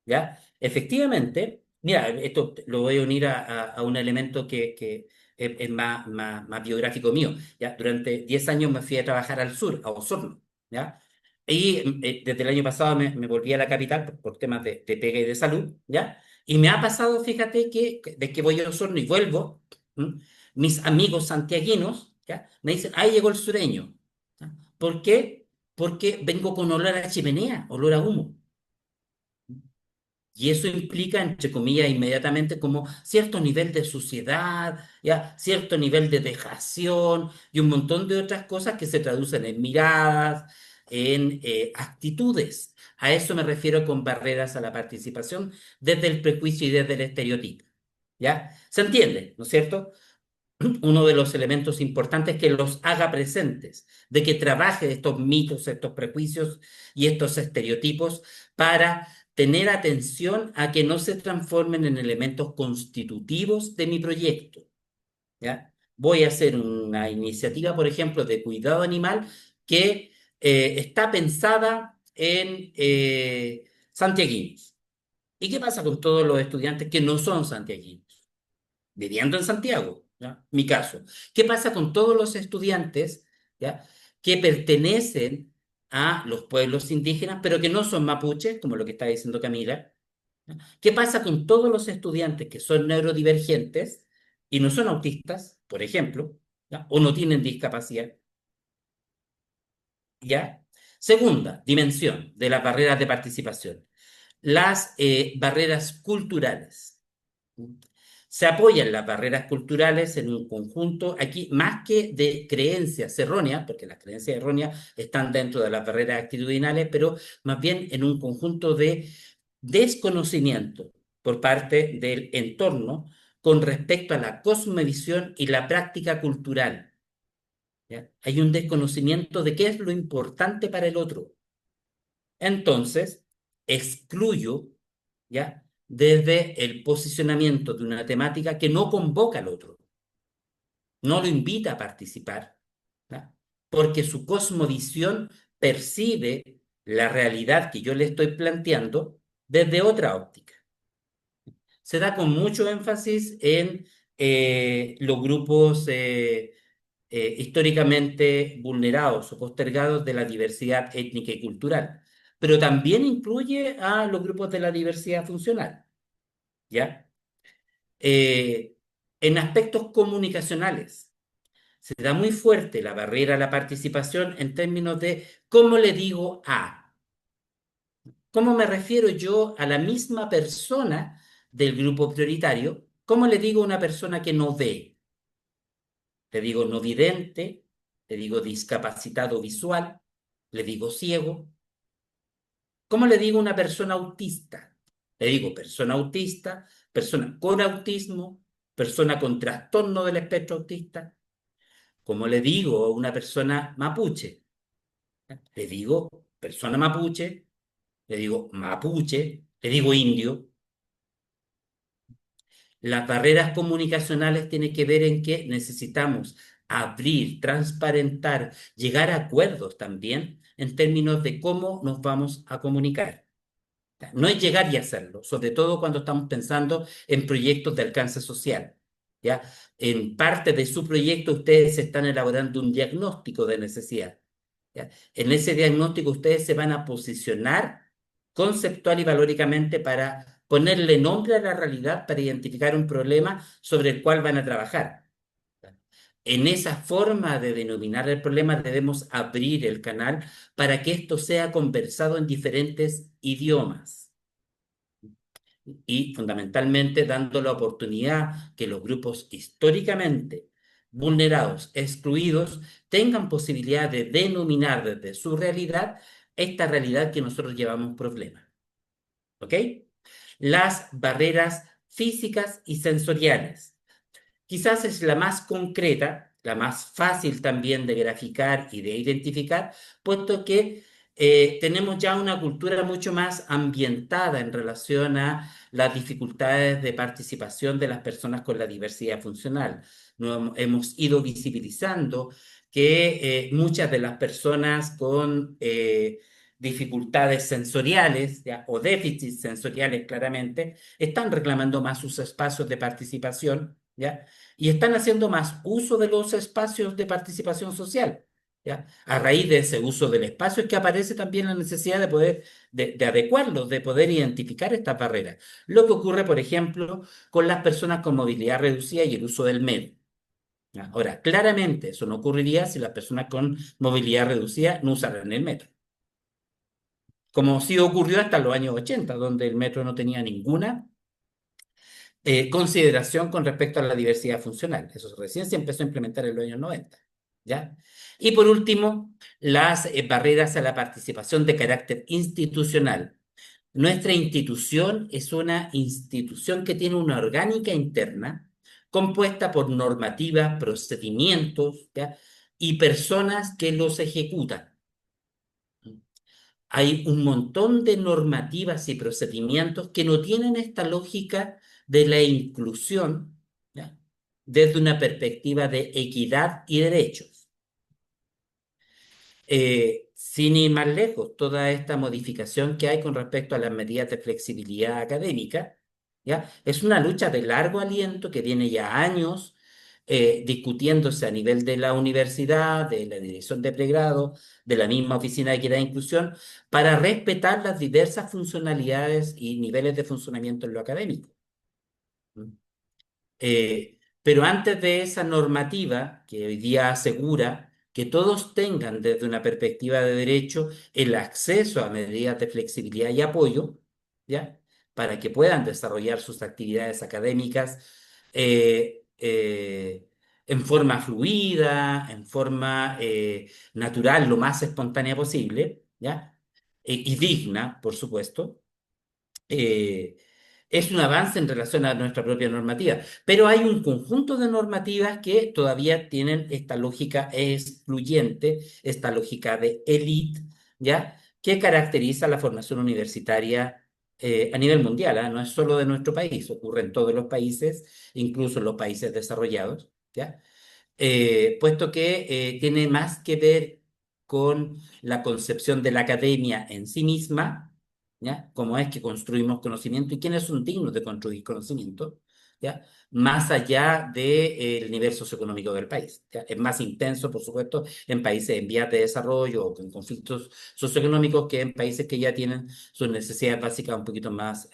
¿Ya? Efectivamente, mira, esto lo voy a unir a un elemento que es más biográfico mío. ¿Ya? Durante 10 años me fui a trabajar al sur, a Osorno. ¿Ya? Y desde el año pasado me volví a la capital por temas de pega y de salud. ¿Ya? Y me ha pasado, fíjate, que de que voy a Osorno y vuelvo, ¿m? Mis amigos santiaguinos, ¿ya? Me dicen, ahí llegó el sureño. ¿Ya? ¿Por qué? Porque vengo con olor a chimenea, olor a humo. Y eso implica, entre comillas, inmediatamente como cierto nivel de suciedad, ¿ya? Cierto nivel de dejación y un montón de otras cosas que se traducen en miradas, en actitudes. A eso me refiero con barreras a la participación desde el prejuicio y desde el estereotipo. ¿Ya? ¿Se entiende? ¿No es cierto? Uno de los elementos importantes es que los haga presentes, de que trabaje estos mitos, estos prejuicios y estos estereotipos para tener atención a que no se transformen en elementos constitutivos de mi proyecto. ¿Ya? Voy a hacer una iniciativa, por ejemplo, de cuidado animal que está pensada en santiaguinos. ¿Y qué pasa con todos los estudiantes que no son santiaguinos? Viviendo en Santiago, ¿ya? Mi caso. ¿Qué pasa con todos los estudiantes, ¿ya? Que pertenecen a los pueblos indígenas, pero que no son mapuches, como lo que está diciendo Camila? ¿Ya? ¿Qué pasa con todos los estudiantes que son neurodivergentes y no son autistas, por ejemplo, ¿ya? O no tienen discapacidad? ¿Ya? Segunda dimensión de las barreras de participación, las barreras culturales. Se apoyan las barreras culturales en un conjunto, aquí más que de creencias erróneas, porque las creencias erróneas están dentro de las barreras actitudinales, pero más bien en un conjunto de desconocimiento por parte del entorno con respecto a la cosmovisión y la práctica cultural. ¿Ya? Hay un desconocimiento de qué es lo importante para el otro. Entonces, excluyo, ¿ya? Desde el posicionamiento de una temática que no convoca al otro, no lo invita a participar, ¿ya? Porque su cosmovisión percibe la realidad que yo le estoy planteando desde otra óptica. Se da con mucho énfasis en los grupos históricamente vulnerados o postergados de la diversidad étnica y cultural, pero también incluye a los grupos de la diversidad funcional. ¿ya? En aspectos comunicacionales, se da muy fuerte la barrera a la participación en términos de cómo le digo a, cómo me refiero yo a la misma persona del grupo prioritario, cómo le digo a una persona que no ve. Le digo no vidente, le digo discapacitado visual, le digo ciego. ¿Cómo le digo a una persona autista? Le digo persona autista, persona con autismo, persona con trastorno del espectro autista. ¿Cómo le digo a una persona mapuche? Le digo persona mapuche, le digo mapuche, le digo indio. Las barreras comunicacionales tienen que ver en que necesitamos abrir, transparentar, llegar a acuerdos también en términos de cómo nos vamos a comunicar. No es llegar y hacerlo, sobre todo cuando estamos pensando en proyectos de alcance social. ¿Ya? En parte de su proyecto ustedes están elaborando un diagnóstico de necesidad. ¿Ya? En ese diagnóstico ustedes se van a posicionar conceptual y valóricamente para ponerle nombre a la realidad, para identificar un problema sobre el cual van a trabajar. En esa forma de denominar el problema debemos abrir el canal para que esto sea conversado en diferentes idiomas y fundamentalmente dando la oportunidad que los grupos históricamente vulnerados, excluidos, tengan posibilidad de denominar desde su realidad esta realidad que nosotros llamamos problema. ¿Ok? Las barreras físicas y sensoriales. Quizás es la más concreta, la más fácil también de graficar y de identificar, puesto que tenemos ya una cultura mucho más ambientada en relación a las dificultades de participación de las personas con la diversidad funcional. Hemos ido visibilizando que muchas de las personas con dificultades sensoriales, ¿ya? O déficits sensoriales claramente, están reclamando más sus espacios de participación, ¿ya? Y están haciendo más uso de los espacios de participación social. ¿Ya? A raíz de ese uso del espacio es que aparece también la necesidad de poder, de adecuarlos, de poder identificar estas barreras. Lo que ocurre, por ejemplo, con las personas con movilidad reducida y el uso del metro. ¿Ya? Ahora, claramente eso no ocurriría si las personas con movilidad reducida no usaran el metro. Como sí ocurrió hasta los años 80, donde el metro no tenía ninguna consideración con respecto a la diversidad funcional. Eso recién se empezó a implementar en los años 90. ¿Ya? Y por último, las barreras a la participación de carácter institucional. Nuestra institución es una institución que tiene una orgánica interna compuesta por normativas, procedimientos, ¿ya? Y personas que los ejecutan. Hay un montón de normativas y procedimientos que no tienen esta lógica de la inclusión, ¿ya? Desde una perspectiva de equidad y derechos. Sin ir más lejos, toda esta modificación que hay con respecto a las medidas de flexibilidad académica, ¿ya? Es una lucha de largo aliento que viene ya años discutiéndose a nivel de la universidad, de la dirección de pregrado, de la misma Oficina de Equidad e Inclusión, para respetar las diversas funcionalidades y niveles de funcionamiento en lo académico. Pero antes de esa normativa que hoy día asegura que todos tengan desde una perspectiva de derecho el acceso a medidas de flexibilidad y apoyo, ¿ya? Para que puedan desarrollar sus actividades académicas en forma fluida, en forma natural, lo más espontánea posible, ¿ya? Y digna, por supuesto. eh, es un avance en relación a nuestra propia normativa, pero hay un conjunto de normativas que todavía tienen esta lógica excluyente, esta lógica de élite, ¿ya? Que caracteriza la formación universitaria a nivel mundial, ¿ah? No es solo de nuestro país, ocurre en todos los países, incluso en los países desarrollados, ¿ya? Puesto que tiene más que ver con la concepción de la academia en sí misma, ¿ya? Cómo es que construimos conocimiento y quiénes son dignos de construir conocimiento, ¿ya? Más allá del nivel socioeconómico del país, ¿ya? Es más intenso, por supuesto, en países en vías de desarrollo o con conflictos socioeconómicos que en países que ya tienen sus necesidades básicas un poquito más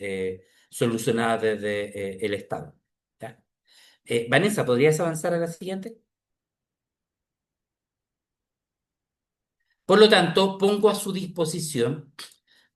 solucionadas desde el Estado. ¿Ya? Vanessa, ¿podrías avanzar a la siguiente? Por lo tanto, pongo a su disposición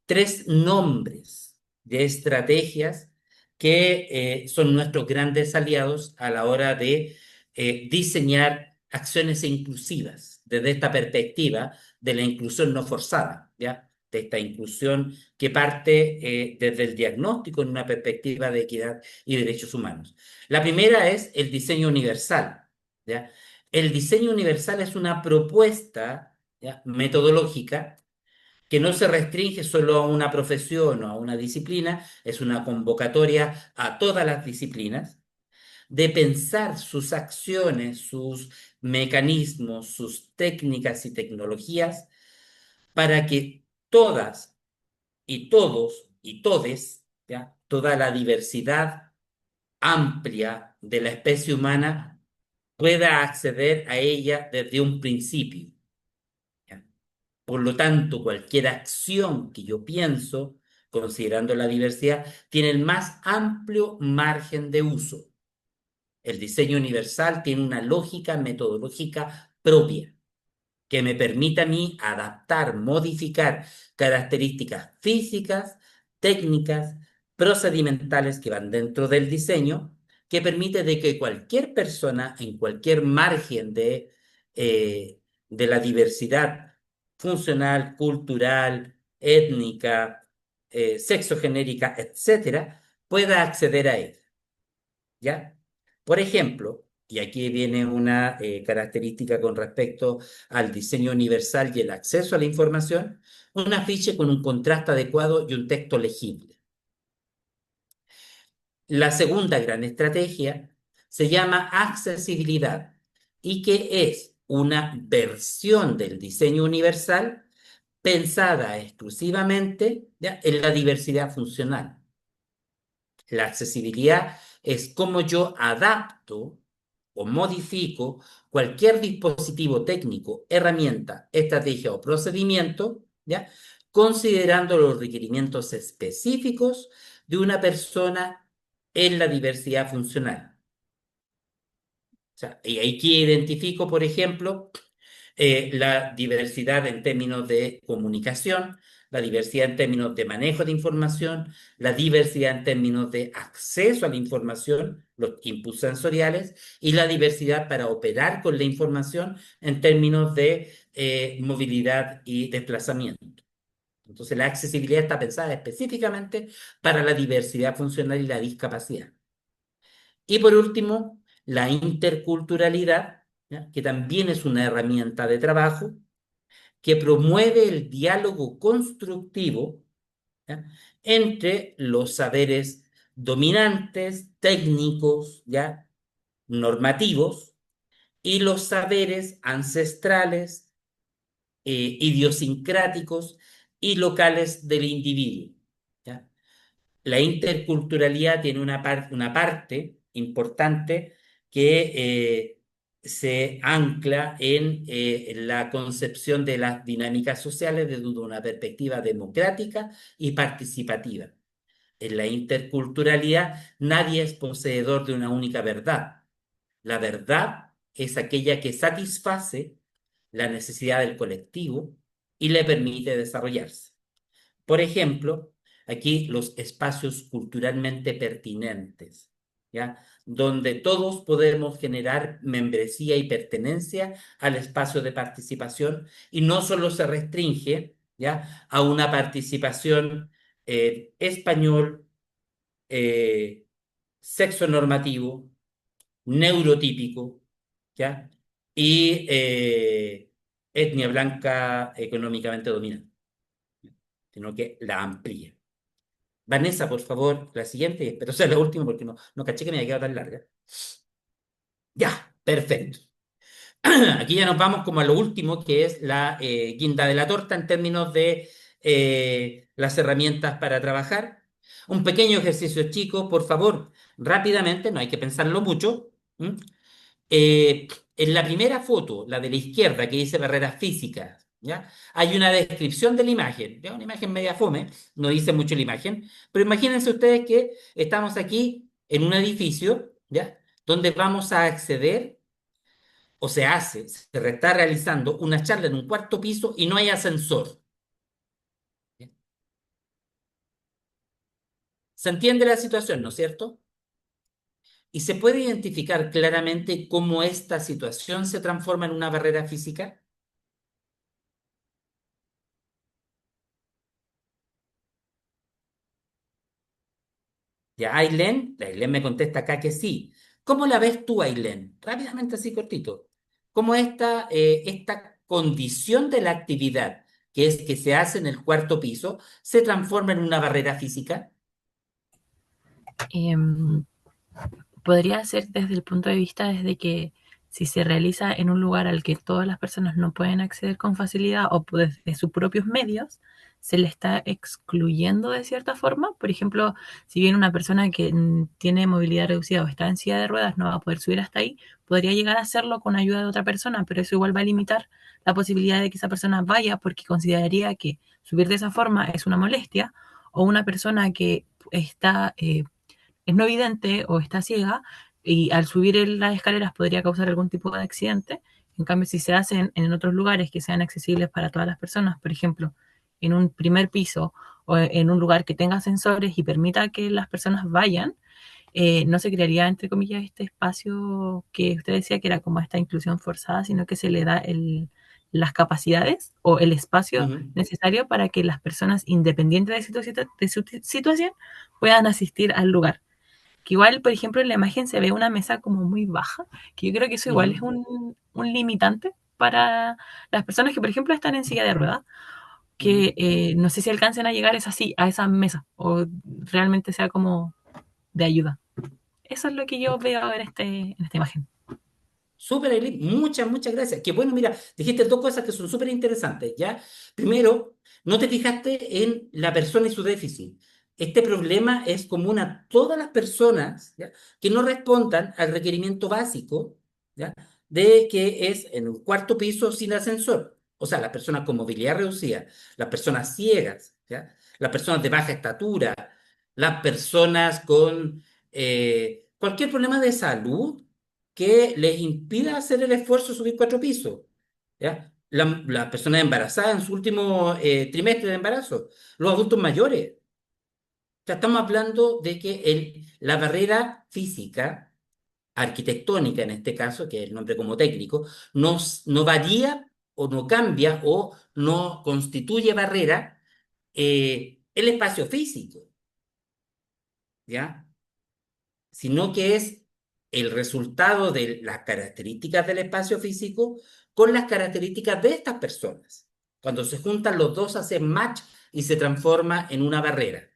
tres nombres de estrategias que son nuestros grandes aliados a la hora de diseñar acciones inclusivas desde esta perspectiva de la inclusión no forzada, ¿ya? De esta inclusión que parte desde el diagnóstico en una perspectiva de equidad y derechos humanos. La primera es el diseño universal, ¿ya? El diseño universal es una propuesta, ¿ya?, metodológica que no se restringe solo a una profesión o a una disciplina, es una convocatoria a todas las disciplinas, de pensar sus acciones, sus mecanismos, sus técnicas y tecnologías para que todas y todos y todes, ¿ya?, toda la diversidad amplia de la especie humana pueda acceder a ella desde un principio. ¿Ya? Por lo tanto, cualquier acción que yo pienso, considerando la diversidad, tiene el más amplio margen de uso. El diseño universal tiene una lógica metodológica propia que me permite a mí adaptar, modificar características físicas, técnicas, procedimentales que van dentro del diseño, que permite de que cualquier persona en cualquier margen de la diversidad funcional, cultural, étnica, sexogenérica, etcétera, pueda acceder a él. ¿Ya? Por ejemplo, y aquí viene una característica con respecto al diseño universal y el acceso a la información, un afiche con un contraste adecuado y un texto legible. La segunda gran estrategia se llama accesibilidad y que es una versión del diseño universal pensada exclusivamente, ¿ya?, en la diversidad funcional. La accesibilidad es cómo yo adapto o modifico cualquier dispositivo técnico, herramienta, estrategia o procedimiento, ¿ya?, considerando los requerimientos específicos de una persona en la diversidad funcional. O sea, y aquí identifico, por ejemplo, la diversidad en términos de comunicación, la diversidad en términos de manejo de información, la diversidad en términos de acceso a la información, los inputs sensoriales, y la diversidad para operar con la información en términos de movilidad y desplazamiento. Entonces, la accesibilidad está pensada específicamente para la diversidad funcional y la discapacidad. Y por último, la interculturalidad, ¿ya?, que también es una herramienta de trabajo que promueve el diálogo constructivo, ¿ya?, entre los saberes dominantes, técnicos, ¿ya?, normativos, y los saberes ancestrales, idiosincráticos y locales del individuo. ¿Ya? La interculturalidad tiene una parte importante que se ancla en la concepción de las dinámicas sociales desde una perspectiva democrática y participativa. En la interculturalidad nadie es poseedor de una única verdad. La verdad es aquella que satisface la necesidad del colectivo y le permite desarrollarse. Por ejemplo, aquí los espacios culturalmente pertinentes, ¿ya?, donde todos podemos generar membresía y pertenencia al espacio de participación y no solo se restringe, ¿ya?, a una participación español, sexo normativo, neurotípico, ¿ya?, y etnia blanca económicamente dominante, sino que la amplía. Vanessa, por favor, la siguiente, pero sea la última porque no caché que me había quedado tan larga. Ya, perfecto. Aquí ya nos vamos como a lo último, que es la guinda de la torta en términos de las herramientas para trabajar. Un pequeño ejercicio chico, por favor, rápidamente, no hay que pensarlo mucho. ¿Mm? En la primera foto, la de la izquierda, que dice barreras físicas, ¿ya? Hay una descripción de la imagen, ¿ya? Una imagen media fome, no dice mucho la imagen, pero imagínense ustedes que estamos aquí en un edificio, ¿ya? Donde vamos a acceder, o se está realizando una charla en un cuarto piso y no hay ascensor. ¿Ya? ¿Se entiende la situación, no es cierto? ¿Y se puede identificar claramente cómo esta situación se transforma en una barrera física? Ya, Ailén me contesta acá que sí. ¿Cómo la ves tú, Ailén? Rápidamente, así cortito. ¿Cómo esta condición de la actividad, que es que se hace en el cuarto piso, se transforma en una barrera física? Em, Podría ser desde el punto de vista desde que si se realiza en un lugar al que todas las personas no pueden acceder con facilidad o desde sus propios medios, se le está excluyendo de cierta forma. Por ejemplo, si viene una persona que tiene movilidad reducida o está en silla de ruedas, no va a poder subir hasta ahí, podría llegar a hacerlo con ayuda de otra persona, pero eso igual va a limitar la posibilidad de que esa persona vaya porque consideraría que subir de esa forma es una molestia, o una persona que está es no vidente o está ciega y al subir en las escaleras podría causar algún tipo de accidente. En cambio, si se hacen en otros lugares que sean accesibles para todas las personas, por ejemplo, en un primer piso o en un lugar que tenga ascensores y permita que las personas vayan, no se crearía, entre comillas, este espacio que usted decía que era como esta inclusión forzada, sino que se le da las capacidades o el espacio Ujú, necesario para que las personas, independientes de su situación, puedan asistir al lugar. Que igual, por ejemplo, en la imagen se ve una mesa como muy baja, que yo creo que eso igual es ujú, un limitante para las personas que, por ejemplo, están en silla de ruedas, ujú. que no sé si alcancen a llegar a esa mesa o realmente sea como de ayuda. Eso es lo que yo veo en esta imagen. Súper, Aileen, muchas gracias. Qué bueno, mira, dijiste dos cosas que son súper interesantes, ¿ya? Primero, no te fijaste en la persona y su déficit. Este problema es común a todas las personas, ¿ya? Que no respondan al requerimiento básico, ¿ya? De que es en un cuarto piso sin ascensor. O sea, las personas con movilidad reducida, las personas ciegas, ¿ya? Las personas de baja estatura, las personas con cualquier problema de salud que les impida hacer el esfuerzo de subir cuatro pisos. ¿Ya? Las personas embarazadas en su último trimestre de embarazo, los adultos mayores. O sea, estamos hablando de que la barrera física, arquitectónica en este caso, que es el nombre como técnico, no varía o no cambia o no constituye barrera el espacio físico, ¿ya? Sino que es el resultado de las características del espacio físico con las características de estas personas. Cuando se juntan los dos hacen match y se transforma en una barrera.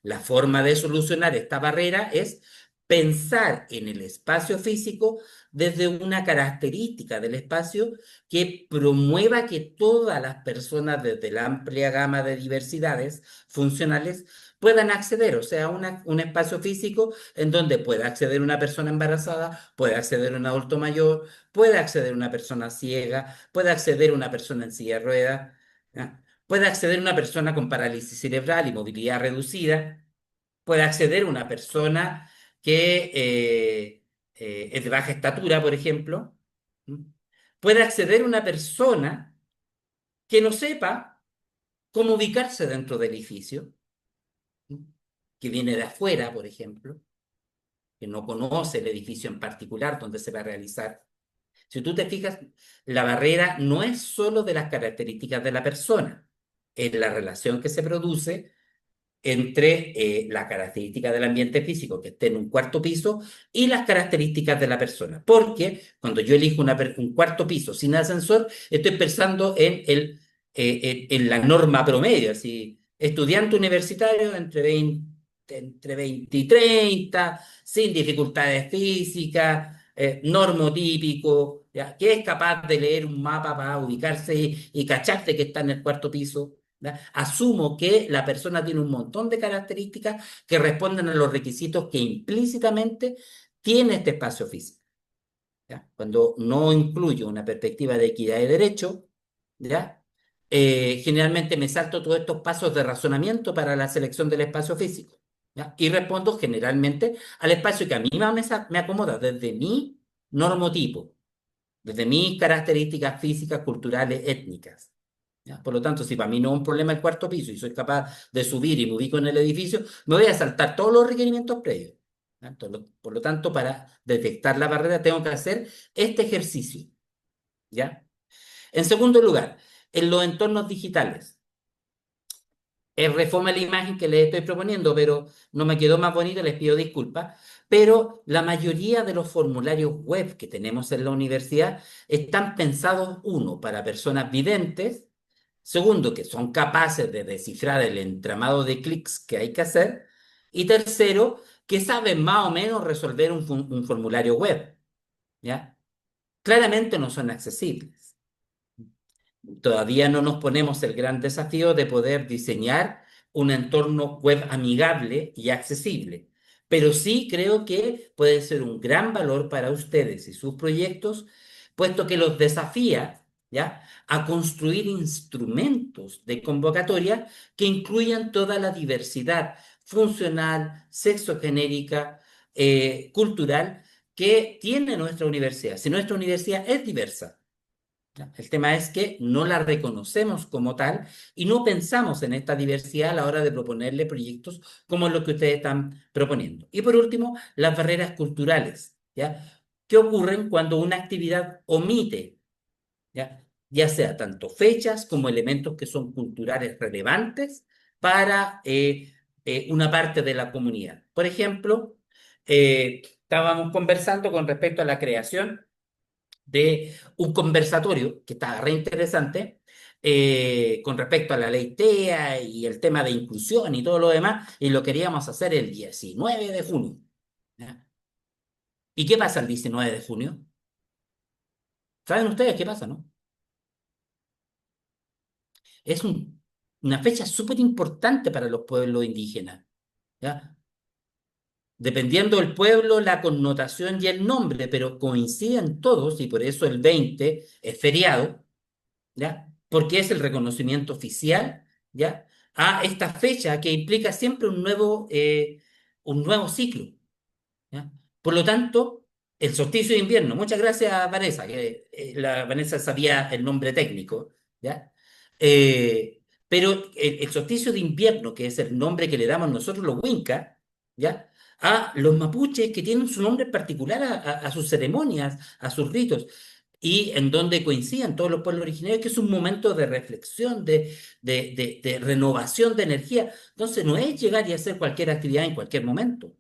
La forma de solucionar esta barrera es pensar en el espacio físico desde una característica del espacio que promueva que todas las personas desde la amplia gama de diversidades funcionales puedan acceder, o sea, un espacio físico en donde pueda acceder una persona embarazada, pueda acceder un adulto mayor, pueda acceder una persona ciega, pueda acceder una persona en silla de ruedas, ¿ya? Puede acceder una persona con parálisis cerebral y movilidad reducida, puede acceder una persona que es de baja estatura, por ejemplo. ¿Mm? Puede acceder una persona que no sepa cómo ubicarse dentro del edificio, ¿Mm? Que viene de afuera, por ejemplo, que no conoce el edificio en particular donde se va a realizar. Si tú te fijas, la barrera no es solo de las características de la persona, es la relación que se produce entre la característica del ambiente físico que esté en un cuarto piso y las características de la persona. Porque cuando yo elijo un cuarto piso sin ascensor, estoy pensando en la norma promedio, así, estudiante universitario entre 20 y 30, sin dificultades físicas, normotípico, ¿ya? Que es capaz de leer un mapa para ubicarse y cacharte que está en el cuarto piso. ¿Ya? Asumo que la persona tiene un montón de características que responden a los requisitos que implícitamente tiene este espacio físico. ¿Ya? Cuando no incluyo una perspectiva de equidad de derecho, ¿ya? generalmente me salto todos estos pasos de razonamiento para la selección del espacio físico, ¿ya? Y respondo generalmente al espacio que a mí más me acomoda desde mi normotipo, desde mis características físicas, culturales, étnicas. ¿Ya? Por lo tanto, si para mí no es un problema el cuarto piso y soy capaz de subir y me ubico en el edificio, me voy a saltar todos los requerimientos previos. ¿Ya? Por lo tanto, para detectar la barrera tengo que hacer este ejercicio. ¿Ya? En segundo lugar, en los entornos digitales. Reforma la imagen que les estoy proponiendo, pero no me quedó más bonito, les pido disculpas. Pero la mayoría de los formularios web que tenemos en la universidad están pensados, uno, para personas videntes, segundo, que son capaces de descifrar el entramado de clics que hay que hacer, y tercero, que saben más o menos resolver un formulario web, ¿ya? Claramente no son accesibles. Todavía no nos ponemos el gran desafío de poder diseñar un entorno web amigable y accesible, pero sí creo que puede ser un gran valor para ustedes y sus proyectos, puesto que los desafía, ¿ya?, a construir instrumentos de convocatoria que incluyan toda la diversidad funcional, sexogenérica, cultural que tiene nuestra universidad. Si nuestra universidad es diversa, ¿ya? El tema es que no la reconocemos como tal y no pensamos en esta diversidad a la hora de proponerle proyectos como los que ustedes están proponiendo. Y por último, las barreras culturales, ¿ya? ¿Qué ocurren cuando una actividad omite, ¿ya?, ya sea tanto fechas como elementos que son culturales relevantes para una parte de la comunidad? Por ejemplo, estábamos conversando con respecto a la creación de un conversatorio que está re interesante con respecto a la ley TEA y el tema de inclusión y todo lo demás, y lo queríamos hacer el 19 de junio. ¿Ya? ¿Y qué pasa el 19 de junio? ¿Saben ustedes qué pasa, no? Es una fecha súper importante para los pueblos indígenas. ¿Ya? Dependiendo del pueblo, la connotación y el nombre, pero coinciden todos, y por eso el 20 es feriado, ¿ya? Porque es el reconocimiento oficial, ¿ya?, a esta fecha que implica siempre un nuevo ciclo, ¿ya? Por lo tanto, el solsticio de invierno, muchas gracias Vanessa, que la Vanessa sabía el nombre técnico, ¿ya? Pero el solsticio de invierno, que es el nombre que le damos nosotros los Winca, ¿ya?, a los mapuches que tienen su nombre particular a sus ceremonias, a sus ritos, y en donde coinciden todos los pueblos originarios, que es un momento de reflexión, de renovación de energía. Entonces, no es llegar y hacer cualquier actividad en cualquier momento,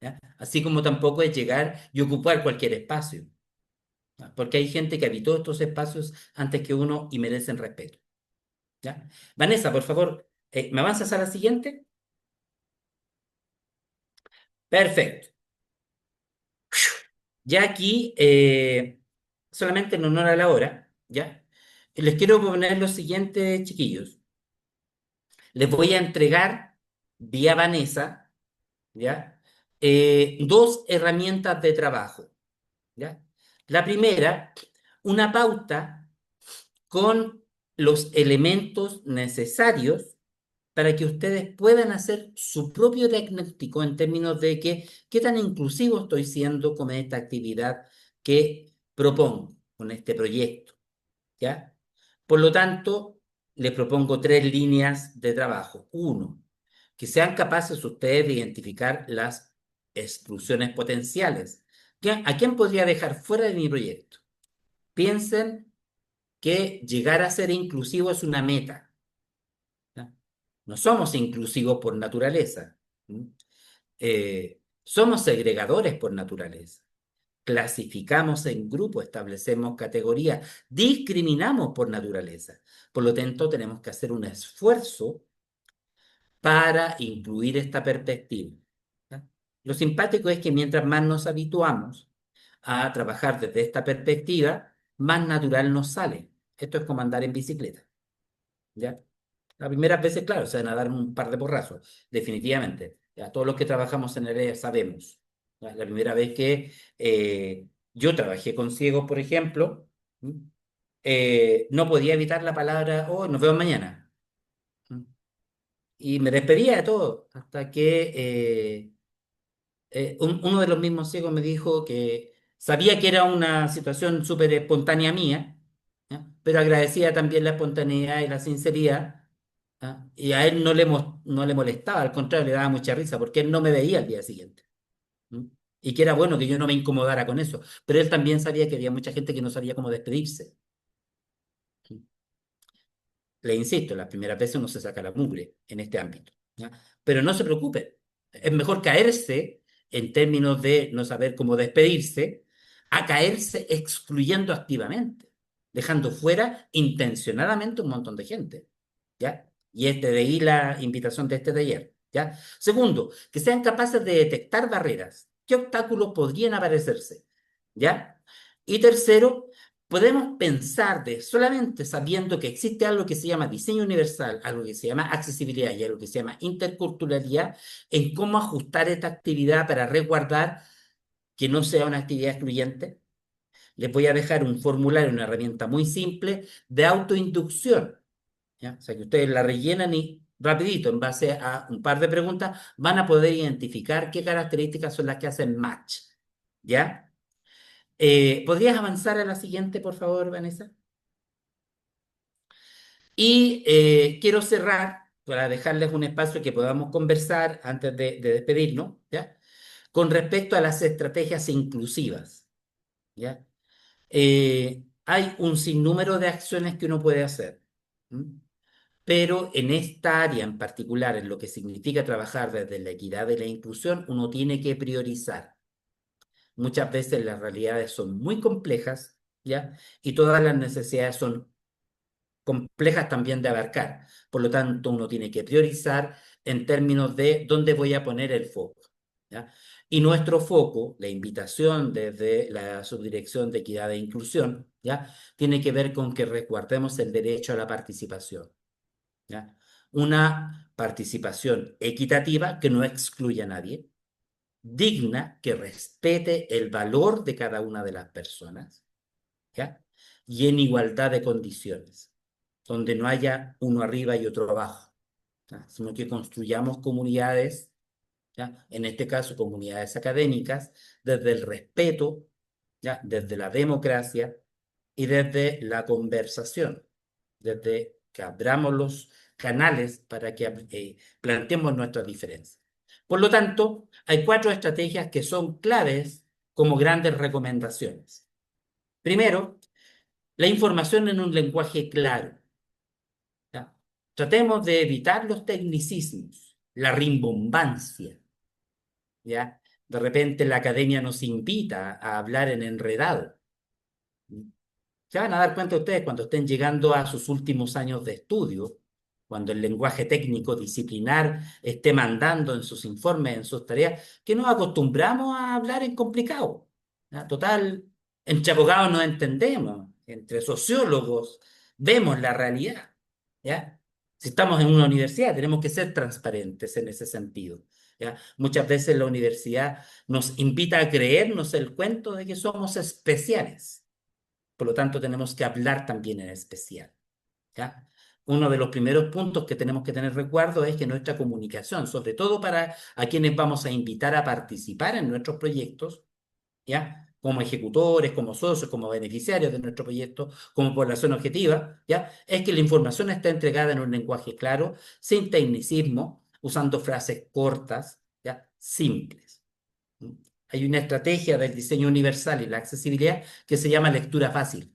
¿ya? Así como tampoco es llegar y ocupar cualquier espacio, ¿ya? Porque hay gente que habitó estos espacios antes que uno y merecen respeto, ¿ya? Vanessa, por favor, ¿me avanzas a la siguiente? Perfecto. Ya aquí, solamente en honor a la hora, ¿ya? Les quiero proponer lo siguiente, chiquillos. Les voy a entregar vía Vanessa, ¿ya?, dos herramientas de trabajo, ¿ya? La primera, una pauta con los elementos necesarios para que ustedes puedan hacer su propio diagnóstico en términos de qué tan inclusivo estoy siendo con esta actividad que propongo, con este proyecto, ¿ya? Por lo tanto, les propongo tres líneas de trabajo. Uno, que sean capaces ustedes de identificar las exclusiones potenciales. ¿A quién podría dejar fuera de mi proyecto? Piensen que llegar a ser inclusivo es una meta, ¿ya? No somos inclusivos por naturaleza. ¿Mm? Somos segregadores por naturaleza. Clasificamos en grupos, establecemos categorías, discriminamos por naturaleza. Por lo tanto, tenemos que hacer un esfuerzo para incluir esta perspectiva, ¿ya? Lo simpático es que mientras más nos habituamos a trabajar desde esta perspectiva, más natural nos sale. Esto es como andar en bicicleta, ¿ya? Las primeras veces, claro, se van a dar un par de porrazos, definitivamente. Ya, todos los que trabajamos en el área sabemos. ¿Ya? La primera vez que yo trabajé con ciegos, por ejemplo, ¿m? no podía evitar la palabra, oh, nos vemos mañana. Y me despedía de todo, hasta que uno de los mismos ciegos me dijo que sabía que era una situación súper espontánea mía, ¿ya? Pero agradecía también la espontaneidad y la sinceridad, ¿ya? Y a él no le molestaba, al contrario, le daba mucha risa, porque él no me veía al día siguiente. ¿Mm? Y que era bueno que yo no me incomodara con eso. Pero él también sabía que había mucha gente que no sabía cómo despedirse. Le insisto, las primeras veces uno se saca la mugre en este ámbito, ¿ya? Pero no se preocupe, es mejor caerse en términos de no saber cómo despedirse, a caerse excluyendo activamente, dejando fuera intencionadamente un montón de gente, ¿ya? Y de ahí la invitación de este taller, ¿ya? Segundo, que sean capaces de detectar barreras. ¿Qué obstáculos podrían aparecerse? ¿Ya? Y tercero, podemos pensar de solamente sabiendo que existe algo que se llama diseño universal, algo que se llama accesibilidad y algo que se llama interculturalidad, en cómo ajustar esta actividad para resguardar que no sea una actividad excluyente. Les voy a dejar un formulario, una herramienta muy simple de autoinducción, ¿ya? O sea, que ustedes la rellenan y rapidito, en base a un par de preguntas, van a poder identificar qué características son las que hacen match, ¿ya? ¿Podrías avanzar a la siguiente, por favor, Vanessa? Y quiero cerrar para dejarles un espacio que podamos conversar antes de despedirnos, ¿ya? Con respecto a las estrategias inclusivas, ¿ya? Hay un sinnúmero de acciones que uno puede hacer, ¿m? Pero en esta área en particular, en lo que significa trabajar desde la equidad y la inclusión, uno tiene que priorizar. Muchas veces las realidades son muy complejas, ¿ya? Y todas las necesidades son complejas también de abarcar. Por lo tanto, uno tiene que priorizar en términos de dónde voy a poner el foco, ¿ya? Y nuestro foco, la invitación desde la Subdirección de Equidad e Inclusión, ¿ya? Tiene que ver con que resguardemos el derecho a la participación, ¿ya? Una participación equitativa que no excluya a nadie, digna, que respete el valor de cada una de las personas, ¿ya? Y en igualdad de condiciones, donde no haya uno arriba y otro abajo, ¿ya? Sino que construyamos comunidades, ¿ya? En este caso comunidades académicas, desde el respeto, ¿ya? Desde la democracia y desde la conversación, desde que abramos los canales para que planteemos nuestras diferencias. Por lo tanto, hay 4 estrategias que son claves como grandes recomendaciones. Primero, la información en un lenguaje claro, ¿ya? Tratemos de evitar los tecnicismos, la rimbombancia, ¿ya? De repente la academia nos invita a hablar en enredado. Se van a dar cuenta ustedes cuando estén llegando a sus últimos años de estudio, cuando el lenguaje técnico disciplinar esté mandando en sus informes, en sus tareas, que nos acostumbramos a hablar en complicado, ¿ya? Total, entre abogados nos entendemos, entre sociólogos vemos la realidad, ¿ya? Si estamos en una universidad, tenemos que ser transparentes en ese sentido, ¿ya? Muchas veces la universidad nos invita a creernos el cuento de que somos especiales. Por lo tanto, tenemos que hablar también en especial, ¿ya? Uno de los primeros puntos que tenemos que tener recuerdo es que nuestra comunicación, sobre todo para a quienes vamos a invitar a participar en nuestros proyectos, ¿ya? Como ejecutores, como socios, como beneficiarios de nuestro proyecto, como población objetiva, ¿ya? Es que la información está entregada en un lenguaje claro, sin tecnicismo, usando frases cortas, ¿ya? Simples. Hay una estrategia del diseño universal y la accesibilidad que se llama lectura fácil.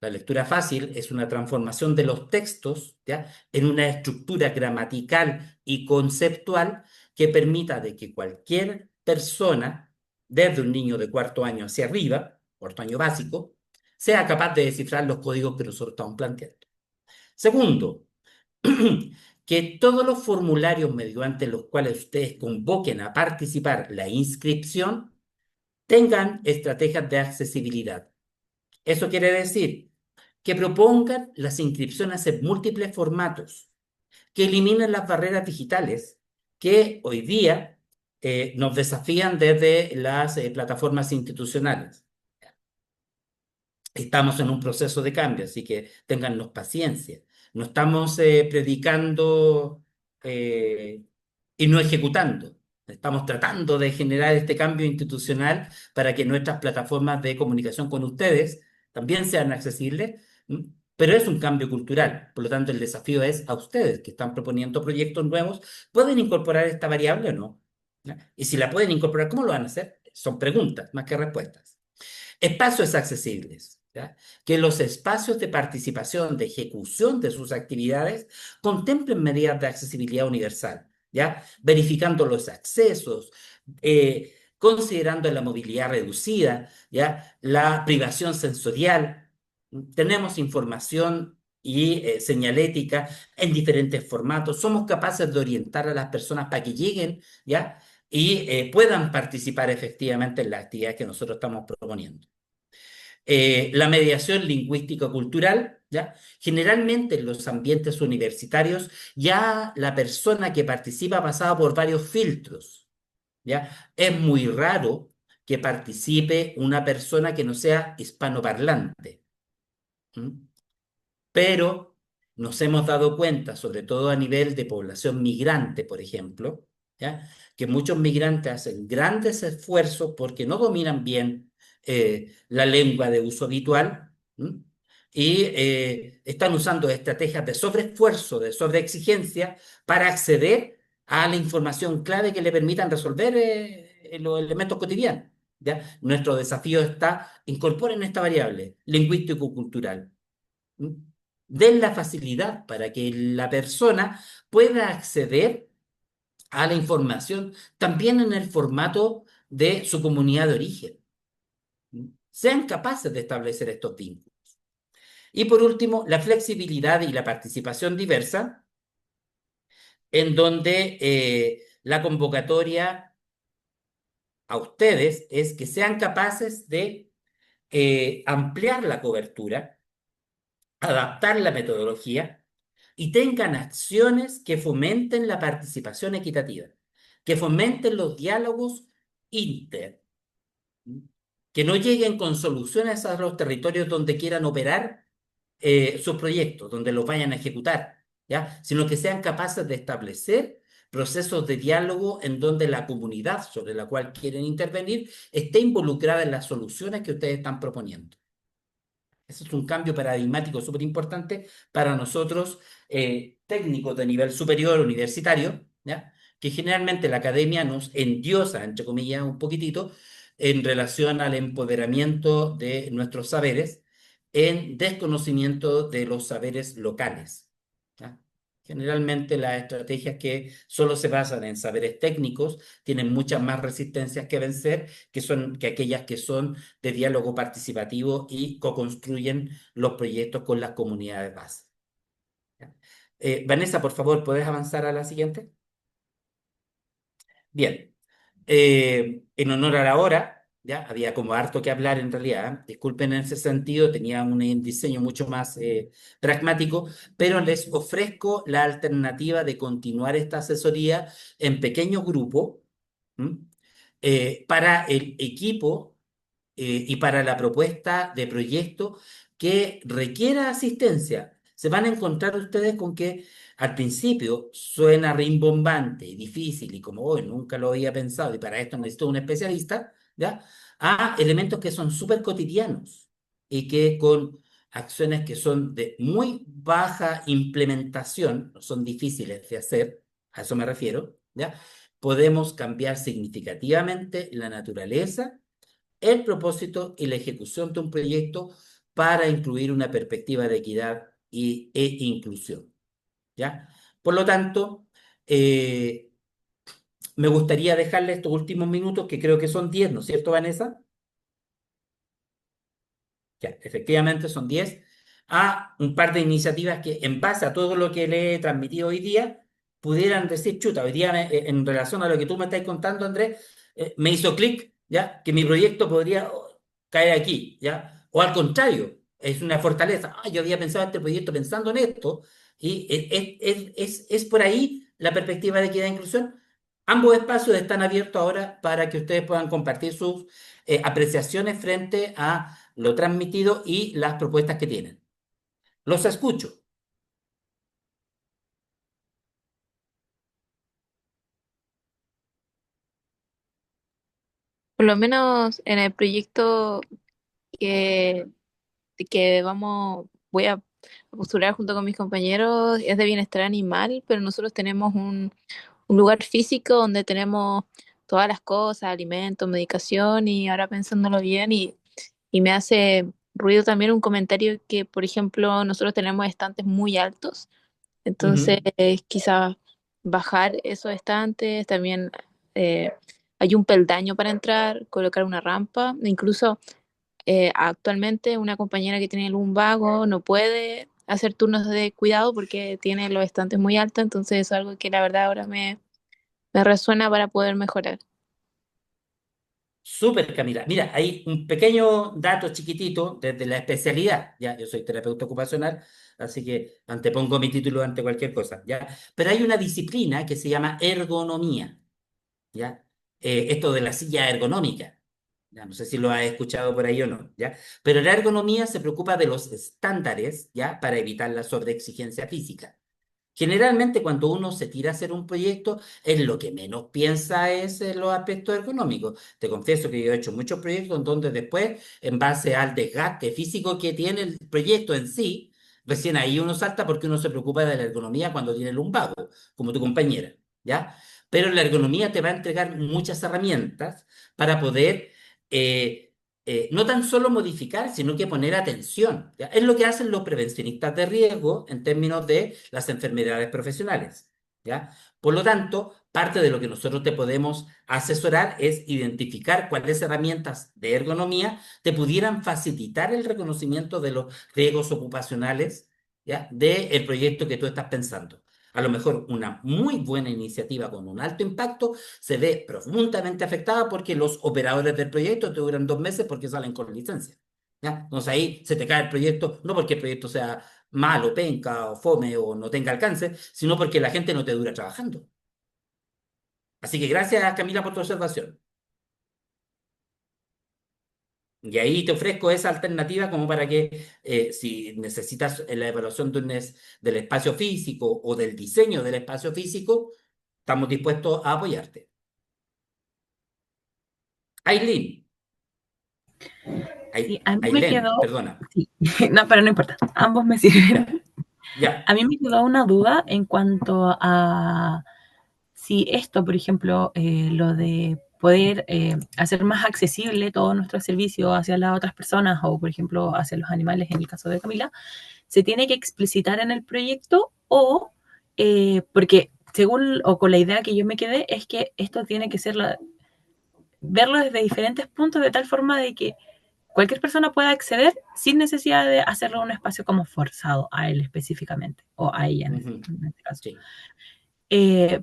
La lectura fácil es una transformación de los textos, ¿ya? En una estructura gramatical y conceptual que permita de que cualquier persona, desde un niño de 4 año hacia arriba, 4 año básico, sea capaz de descifrar los códigos que nosotros estamos planteando. Segundo, que todos los formularios mediante los cuales ustedes convoquen a participar la inscripción tengan estrategias de accesibilidad. Eso quiere decir que propongan las inscripciones en múltiples formatos, que eliminen las barreras digitales que hoy día nos desafían desde las plataformas institucionales. Estamos en un proceso de cambio, así que téngannos paciencia. No estamos predicando eh, y no ejecutando. Estamos tratando de generar este cambio institucional para que nuestras plataformas de comunicación con ustedes también sean accesibles, ¿m? Pero es un cambio cultural. Por lo tanto, el desafío es a ustedes que están proponiendo proyectos nuevos. ¿Pueden incorporar esta variable o no? ¿Ya? Y si la pueden incorporar, ¿cómo lo van a hacer? Son preguntas más que respuestas. Espacios accesibles, ¿ya? Que los espacios de participación, de ejecución de sus actividades contemplen medidas de accesibilidad universal, ¿ya? Verificando los accesos, considerando la movilidad reducida, ¿ya? La privación sensorial. Tenemos información y señalética en diferentes formatos. Somos capaces de orientar a las personas para que lleguen, ¿ya? Y puedan participar efectivamente en la actividad que nosotros estamos proponiendo. La mediación lingüístico-cultural, ¿ya? Generalmente en los ambientes universitarios ya la persona que participa ha pasado por varios filtros, ¿ya? Es muy raro que participe una persona que no sea hispanoparlante. ¿Mm? Pero nos hemos dado cuenta, sobre todo a nivel de población migrante, por ejemplo, ¿ya? Que muchos migrantes hacen grandes esfuerzos porque no dominan bien la lengua de uso habitual, ¿m? Y están usando estrategias de sobreesfuerzo, de sobreexigencia para acceder a la información clave que le permitan resolver los elementos cotidianos, ¿ya? Nuestro desafío está, incorporen esta variable lingüístico-cultural. ¿Mm? Den la facilidad para que la persona pueda acceder a la información también en el formato de su comunidad de origen. ¿Mm? Sean capaces de establecer estos vínculos. Y por último, la flexibilidad y la participación diversa, en donde la convocatoria a ustedes es que sean capaces de ampliar la cobertura, adaptar la metodología y tengan acciones que fomenten la participación equitativa, que fomenten los diálogos inter, que no lleguen con soluciones a los territorios donde quieran operar sus proyectos, donde los vayan a ejecutar, ¿ya? Sino que sean capaces de establecer procesos de diálogo en donde la comunidad sobre la cual quieren intervenir esté involucrada en las soluciones que ustedes están proponiendo. Ese es un cambio paradigmático súper importante para nosotros, técnicos de nivel superior universitario, ¿ya? Que generalmente la academia nos endiosa, entre comillas, un poquitito en relación al empoderamiento de nuestros saberes en desconocimiento de los saberes locales, ¿ya? Generalmente las estrategias que solo se basan en saberes técnicos tienen muchas más resistencias que vencer que aquellas que son de diálogo participativo y co-construyen los proyectos con las comunidades base. ¿Ya? Vanessa, por favor, ¿puedes avanzar a la siguiente? Bien. En honor a la hora, ya había como harto que hablar en realidad. Disculpen en ese sentido, tenía un diseño mucho más pragmático, pero les ofrezco la alternativa de continuar esta asesoría en pequeño grupo, ¿m? Para el equipo y para la propuesta de proyecto que requiera asistencia. Se van a encontrar ustedes con que al principio suena rimbombante y difícil y como hoy nunca lo había pensado y para esto necesito un especialista, ¿ya? A elementos que son súper cotidianos y que con acciones que son de muy baja implementación, son difíciles de hacer, a eso me refiero, ¿ya? Podemos cambiar significativamente la naturaleza, el propósito y la ejecución de un proyecto para incluir una perspectiva de equidad e inclusión, ¿ya? Por lo tanto, me gustaría dejarle estos últimos minutos, que creo que son 10, ¿no es cierto, Vanessa? Ya, efectivamente son 10, a un par de iniciativas que en base a todo lo que le he transmitido hoy día, pudieran decir, chuta, hoy día en relación a lo que tú me estás contando, Andrés, me hizo clic, ¿ya? Que mi proyecto podría caer aquí, ¿ya? O al contrario, es una fortaleza. Ah, yo había pensado este proyecto pensando en esto, y es por ahí la perspectiva de equidad e inclusión. Ambos espacios están abiertos ahora para que ustedes puedan compartir sus apreciaciones frente a lo transmitido y las propuestas que tienen. Los escucho. Por lo menos en el proyecto que, que voy a postular junto con mis compañeros es de bienestar animal, pero nosotros tenemos un lugar físico donde tenemos todas las cosas, alimentos, medicación, y ahora pensándolo bien, y me hace ruido también un comentario que, por ejemplo, nosotros tenemos estantes muy altos, entonces Ujú. quizás bajar esos estantes, también eh, hay un peldaño para entrar, colocar una rampa, incluso actualmente una compañera que tiene el lumbago no puede hacer turnos de cuidado porque tiene los estantes muy altos, entonces es algo que la verdad ahora me resuena para poder mejorar. Súper, Camila. Mira, hay un pequeño dato chiquitito desde la especialidad. Ya, yo soy terapeuta ocupacional, así que antepongo mi título ante cualquier cosa, ¿ya? Pero hay una disciplina que se llama ergonomía, ¿ya? Esto de la silla ergonómica. Ya, no sé si lo has escuchado por ahí o no, ¿ya? Pero la ergonomía se preocupa de los estándares, ¿ya? Para evitar la sobreexigencia física. Generalmente cuando uno se tira a hacer un proyecto, es lo que menos piensa es en los aspectos ergonómicos. Te confieso que yo he hecho muchos proyectos en donde después, en base al desgaste físico que tiene el proyecto en sí, recién ahí uno salta porque uno se preocupa de la ergonomía cuando tiene el lumbago, como tu compañera, ¿ya? Pero la ergonomía te va a entregar muchas herramientas para poder no tan solo modificar, sino que poner atención. ¿Ya? Es lo que hacen los prevencionistas de riesgo en términos de las enfermedades profesionales. ¿Ya? Por lo tanto, parte de lo que nosotros te podemos asesorar es identificar cuáles herramientas de ergonomía te pudieran facilitar el reconocimiento de los riesgos ocupacionales, ¿ya? Del proyecto que tú estás pensando. A lo mejor una muy buena iniciativa con un alto impacto se ve profundamente afectada porque los operadores del proyecto te duran 2 meses porque salen con licencia. ¿Ya? Entonces ahí se te cae el proyecto, no porque el proyecto sea malo, penca o fome o no tenga alcance, sino porque la gente no te dura trabajando. Así que gracias, Camila, por tu observación. Y ahí te ofrezco esa alternativa como para que si necesitas la evaluación del espacio físico o del diseño del espacio físico, estamos dispuestos a apoyarte. Aileen, Sí, a mí me Ailén, quedó, perdona. sí, no, pero no importa, ambos me sirvieron. Ya. A mí me quedó una duda en cuanto a si esto, por ejemplo, lo de poder hacer más accesible todo nuestro servicio hacia las otras personas o, por ejemplo, hacia los animales, en el caso de Camila, se tiene que explicitar en el proyecto o, porque según o con la idea que yo me quedé, es que esto tiene que ser verlo desde diferentes puntos de tal forma de que cualquier persona pueda acceder sin necesidad de hacerlo un espacio como forzado a él específicamente o a ella Ujú. en este caso. Sí.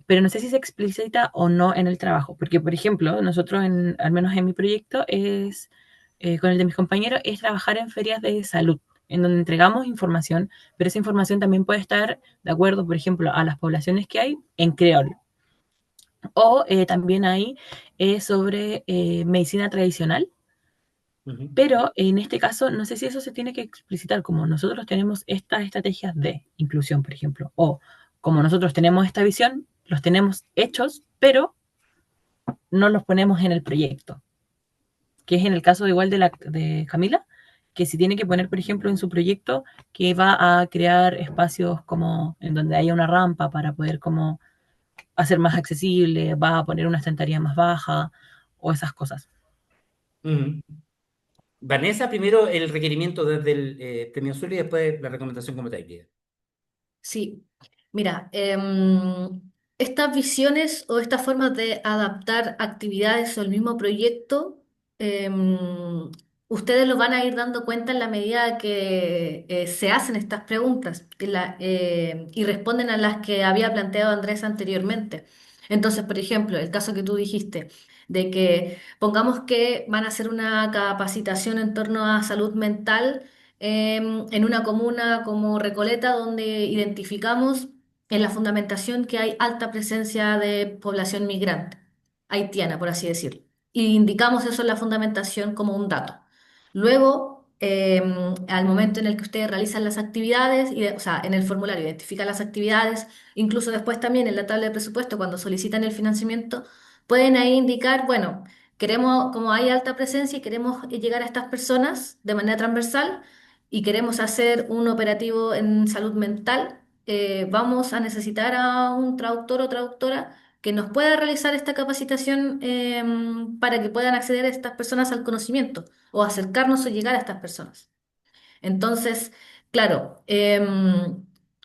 Pero no sé si se explicita o no en el trabajo, porque por ejemplo, nosotros, al menos en mi proyecto, con el de mis compañeros, es trabajar en ferias de salud, en donde entregamos información, pero esa información también puede estar de acuerdo, por ejemplo, a las poblaciones que hay en creol. O también hay sobre medicina tradicional, Ujú. pero en este caso no sé si eso se tiene que explicitar como nosotros tenemos estas estrategias de inclusión, por ejemplo, o como nosotros tenemos esta visión, los tenemos hechos, pero no los ponemos en el proyecto, que es en el caso igual de Camila, que si tiene que poner, por ejemplo, en su proyecto que va a crear espacios como en donde haya una rampa para poder como hacer más accesible, va a poner una estantería más baja o esas cosas. Ujú. Vanessa, primero el requerimiento desde el Premio Sur y después la recomendación como técnica. Sí, mira, estas visiones o estas formas de adaptar actividades o el mismo proyecto, em, ustedes lo van a ir dando cuenta en la medida que se hacen estas preguntas y responden a las que había planteado Andrés anteriormente. Entonces, por ejemplo, el caso que tú dijiste, de que pongamos que van a hacer una capacitación en torno a salud mental en una comuna como Recoleta, donde identificamos en la fundamentación que hay alta presencia de población migrante, haitiana, por así decirlo. Y indicamos eso en la fundamentación como un dato. Luego, al momento en el que ustedes realizan las actividades, o sea, en el formulario identifican las actividades, incluso después también en la tabla de presupuesto, cuando solicitan el financiamiento, pueden ahí indicar, bueno, queremos, como hay alta presencia y queremos llegar a estas personas de manera transversal y queremos hacer un operativo en salud mental, vamos a necesitar a un traductor o traductora que nos pueda realizar esta capacitación para que puedan acceder a estas personas al conocimiento o acercarnos o llegar a estas personas. Entonces, claro,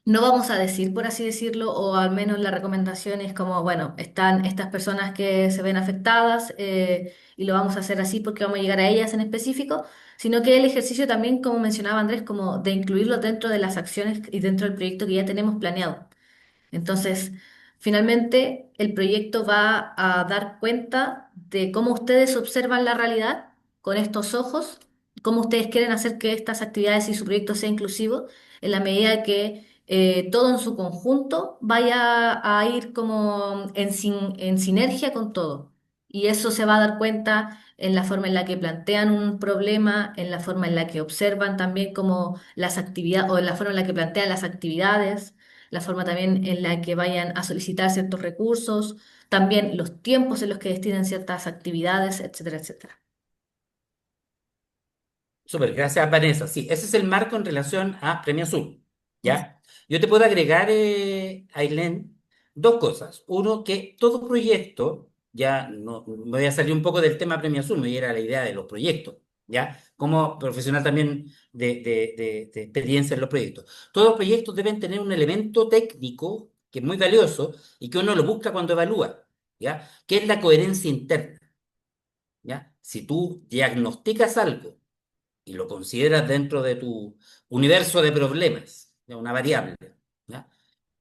no vamos a decir, por así decirlo, o al menos la recomendación es como, bueno, están estas personas que se ven afectadas y lo vamos a hacer así porque vamos a llegar a ellas en específico, sino que el ejercicio también, como mencionaba Andrés, como de incluirlo dentro de las acciones y dentro del proyecto que ya tenemos planeado. Entonces, finalmente, el proyecto va a dar cuenta de cómo ustedes observan la realidad con estos ojos, cómo ustedes quieren hacer que estas actividades y su proyecto sea inclusivo, en la medida que todo en su conjunto vaya a ir como en sinergia con todo. Y eso se va a dar cuenta en la forma en la que plantean un problema, en la forma en la que observan también como las actividades, o en la forma en la que plantean las actividades, la forma también en la que vayan a solicitar ciertos recursos, también los tiempos en los que destinen ciertas actividades, etcétera, etcétera. Súper, gracias Vanessa. Sí, ese es el marco en relación a Premio Azul, Yes. ¿ya? Yo te puedo agregar, Ailén, dos cosas. Uno, que todo proyecto, ya no me voy a salir un poco del tema Premio Azul, me voy a ir a la idea de los proyectos, ¿ya? Como profesional también de experiencia en los proyectos. Todos los proyectos deben tener un elemento técnico que es muy valioso y que uno lo busca cuando evalúa, ¿ya? Que es la coherencia interna, ¿ya? Si tú diagnosticas algo y lo consideras dentro de tu universo de problemas, de una variable, ¿ya?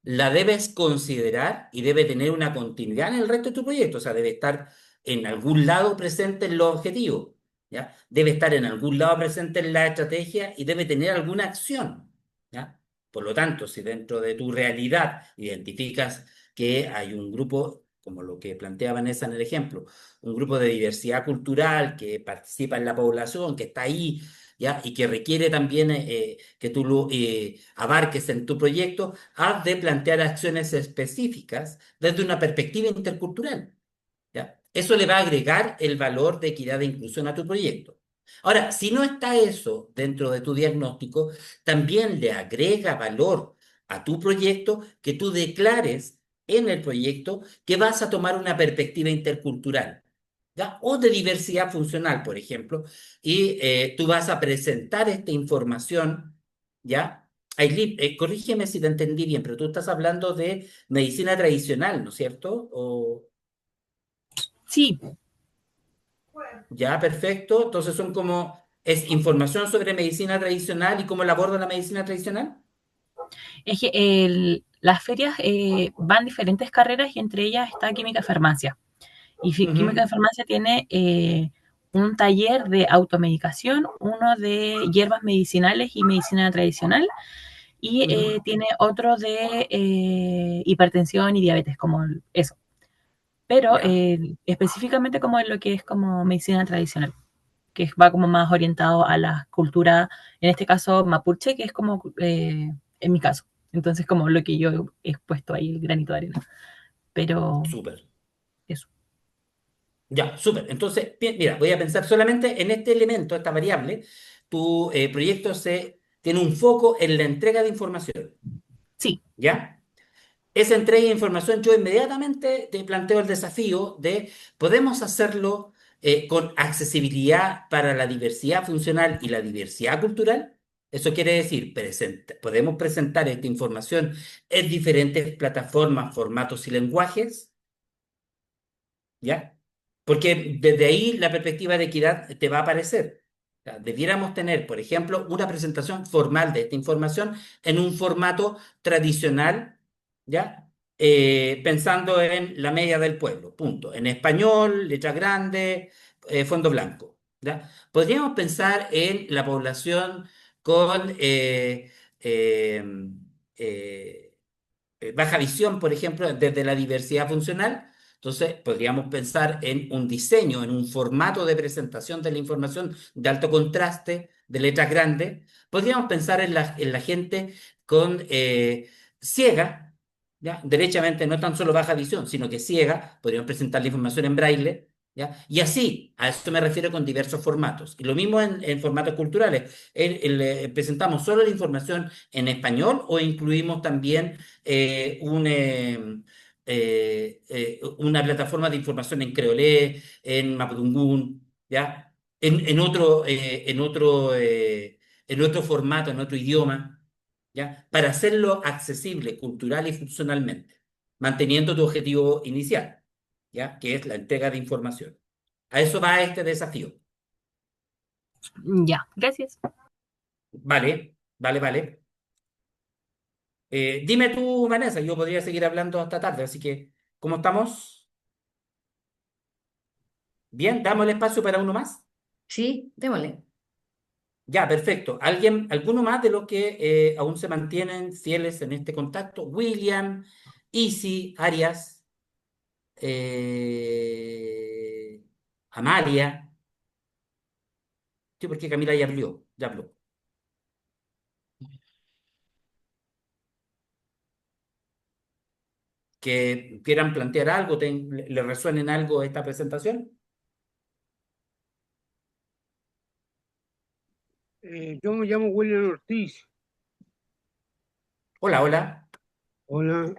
La debes considerar y debe tener una continuidad en el resto de tu proyecto, o sea, debe estar en algún lado presente en los objetivos, ¿ya? Debe estar en algún lado presente en la estrategia y debe tener alguna acción, ¿ya? Por lo tanto, si dentro de tu realidad identificas que hay un grupo, como lo que plantea Vanessa en el ejemplo, un grupo de diversidad cultural que participa en la población, que está ahí, ¿ya? Y que requiere también que tú lo abarques en tu proyecto, has de plantear acciones específicas desde una perspectiva intercultural, ¿ya? Eso le va a agregar el valor de equidad e inclusión a tu proyecto. Ahora, si no está eso dentro de tu diagnóstico, también le agrega valor a tu proyecto que tú declares en el proyecto que vas a tomar una perspectiva intercultural, ¿ya? O de diversidad funcional, por ejemplo, y tú vas a presentar esta información, ¿ya? Ailín, corrígeme si te entendí bien, pero tú estás hablando de medicina tradicional, ¿no es cierto? O, Sí, ya, perfecto. Entonces son como, es información sobre medicina tradicional y cómo la aborda la medicina tradicional. es que las ferias van diferentes carreras y entre ellas está química y farmacia. Y química Ujú, y farmacia tiene un taller de automedicación, uno de hierbas medicinales y medicina tradicional, y ujú. tiene otro de hipertensión y diabetes, como eso. Pero Ya, específicamente como en lo que es como medicina tradicional, que va como más orientado a la cultura, en este caso mapuche, que es como en mi caso. Entonces, como lo que yo he puesto ahí, el granito de arena. Pero súper. eso. Ya, súper. Entonces, mira, voy a pensar solamente en este elemento, esta variable. Tu proyecto tiene un foco en la entrega de información, Sí, ¿ya? Esa entrega de información, yo inmediatamente te planteo el desafío de, ¿podemos hacerlo con accesibilidad para la diversidad funcional y la diversidad cultural? Eso quiere decir, podemos presentar esta información en diferentes plataformas, formatos y lenguajes, ¿ya? Porque desde ahí la perspectiva de equidad te va a aparecer. O sea, debiéramos tener, por ejemplo, una presentación formal de esta información en un formato tradicional, ¿ya? Pensando en la media del pueblo, punto. En español, letra grande, fondo blanco, ¿ya? Podríamos pensar en la población con eh, eh, baja visión, por ejemplo, desde la diversidad funcional, Entonces, podríamos pensar en un diseño, en un formato de presentación de la información de alto contraste, de letras grandes. Podríamos pensar en la gente con ciega, ¿ya? Derechamente, no tan solo baja visión, sino que ciega. Podríamos presentar la información en braille, ¿ya? Y así, a eso me refiero con diversos formatos. Y lo mismo en formatos culturales. Presentamos solo la información en español o incluimos también una plataforma de información en creolé, en mapudungún, ¿ya? En otro formato, en otro idioma, ¿ya? Para hacerlo accesible cultural y funcionalmente, manteniendo tu objetivo inicial, ¿ya? Que es la entrega de información. A eso va este desafío. Ya, gracias. Vale, vale, vale. Dime tú, Vanessa, yo podría seguir hablando hasta tarde, así que, ¿cómo estamos? Bien, damos el espacio para uno más. Sí, démosle. Ya, perfecto. ¿Alguno más de los que aún se mantienen fieles en este contacto? William, Easy, Arias, Amalia. Sí, porque Camila ya habló, ya habló. Que quieran plantear algo, le resuenen algo esta presentación. Yo me llamo William Ortiz. Hola, hola. Hola.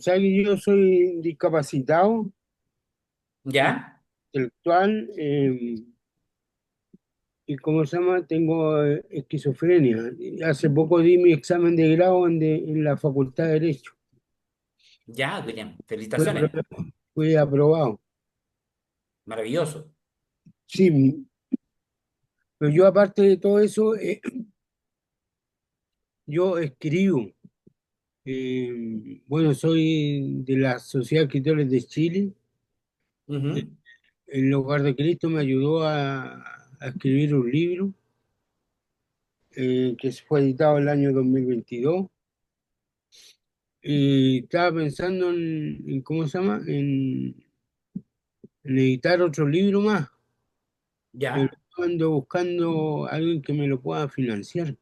¿Sabes que yo soy discapacitado ¿Ya? intelectual? Y ¿cómo se llama? Tengo esquizofrenia. Y hace poco di mi examen de grado en la Facultad de Derecho. Ya, William. Fui, Felicitaciones. apro- fui aprobado. Maravilloso. Sí, pero yo aparte de todo eso, yo escribo. Bueno, soy de la Sociedad de Escritores de Chile. Ujú. El Hogar de Cristo me ayudó a escribir un libro que fue editado el año 2022. Y estaba pensando en ¿cómo se llama? En editar otro libro más, pero Ya. ando buscando a alguien que me lo pueda financiar.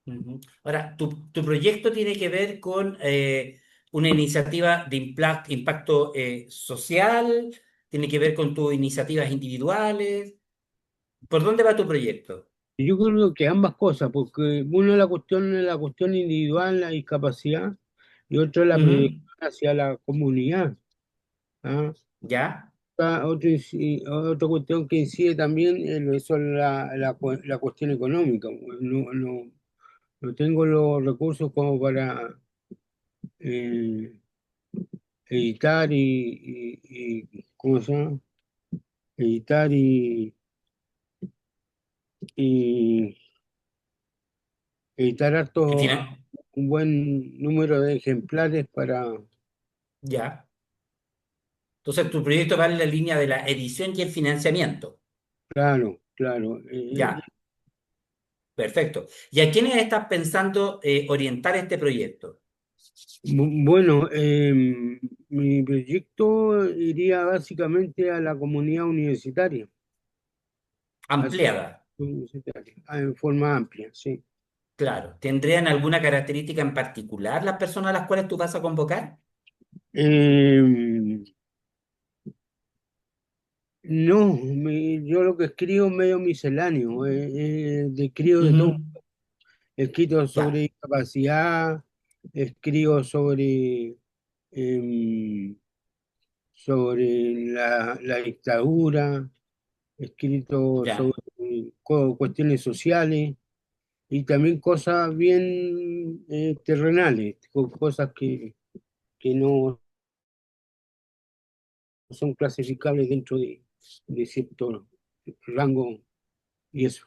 Ujú. Ahora, tu proyecto tiene que ver con una iniciativa de impacto social, tiene que ver con tus iniciativas individuales. ¿Por dónde va tu proyecto? Y yo creo que ambas cosas, porque una es la cuestión individual, la discapacidad, y otra es la Ujú. proyección hacia la comunidad. ¿Ah? ¿Ya? Otra cuestión que incide también eso es la cuestión económica. No tengo los recursos como para eh, editar ¿cómo se llama? Editar y editar ¿Qué un buen número de ejemplares para, Ya. Entonces, tu proyecto va en la línea de la edición y el financiamiento. claro, claro. Ya. Perfecto. ¿Y a quiénes estás pensando orientar este proyecto? Bueno, mi proyecto iría básicamente a la comunidad universitaria, a la Ampliada. universitaria, en forma amplia, sí. Claro. ¿Tendrían alguna característica en particular las personas a las cuales tú vas a convocar? Eh, no, yo lo que escribo es medio misceláneo, escribo de todo. Ujú. He escrito sobre Ya, discapacidad, escribo em, sobre la dictadura, he escrito ya. sobre cuestiones sociales y también cosas bien terrenales, cosas que no son clasificables dentro de cierto rango y eso.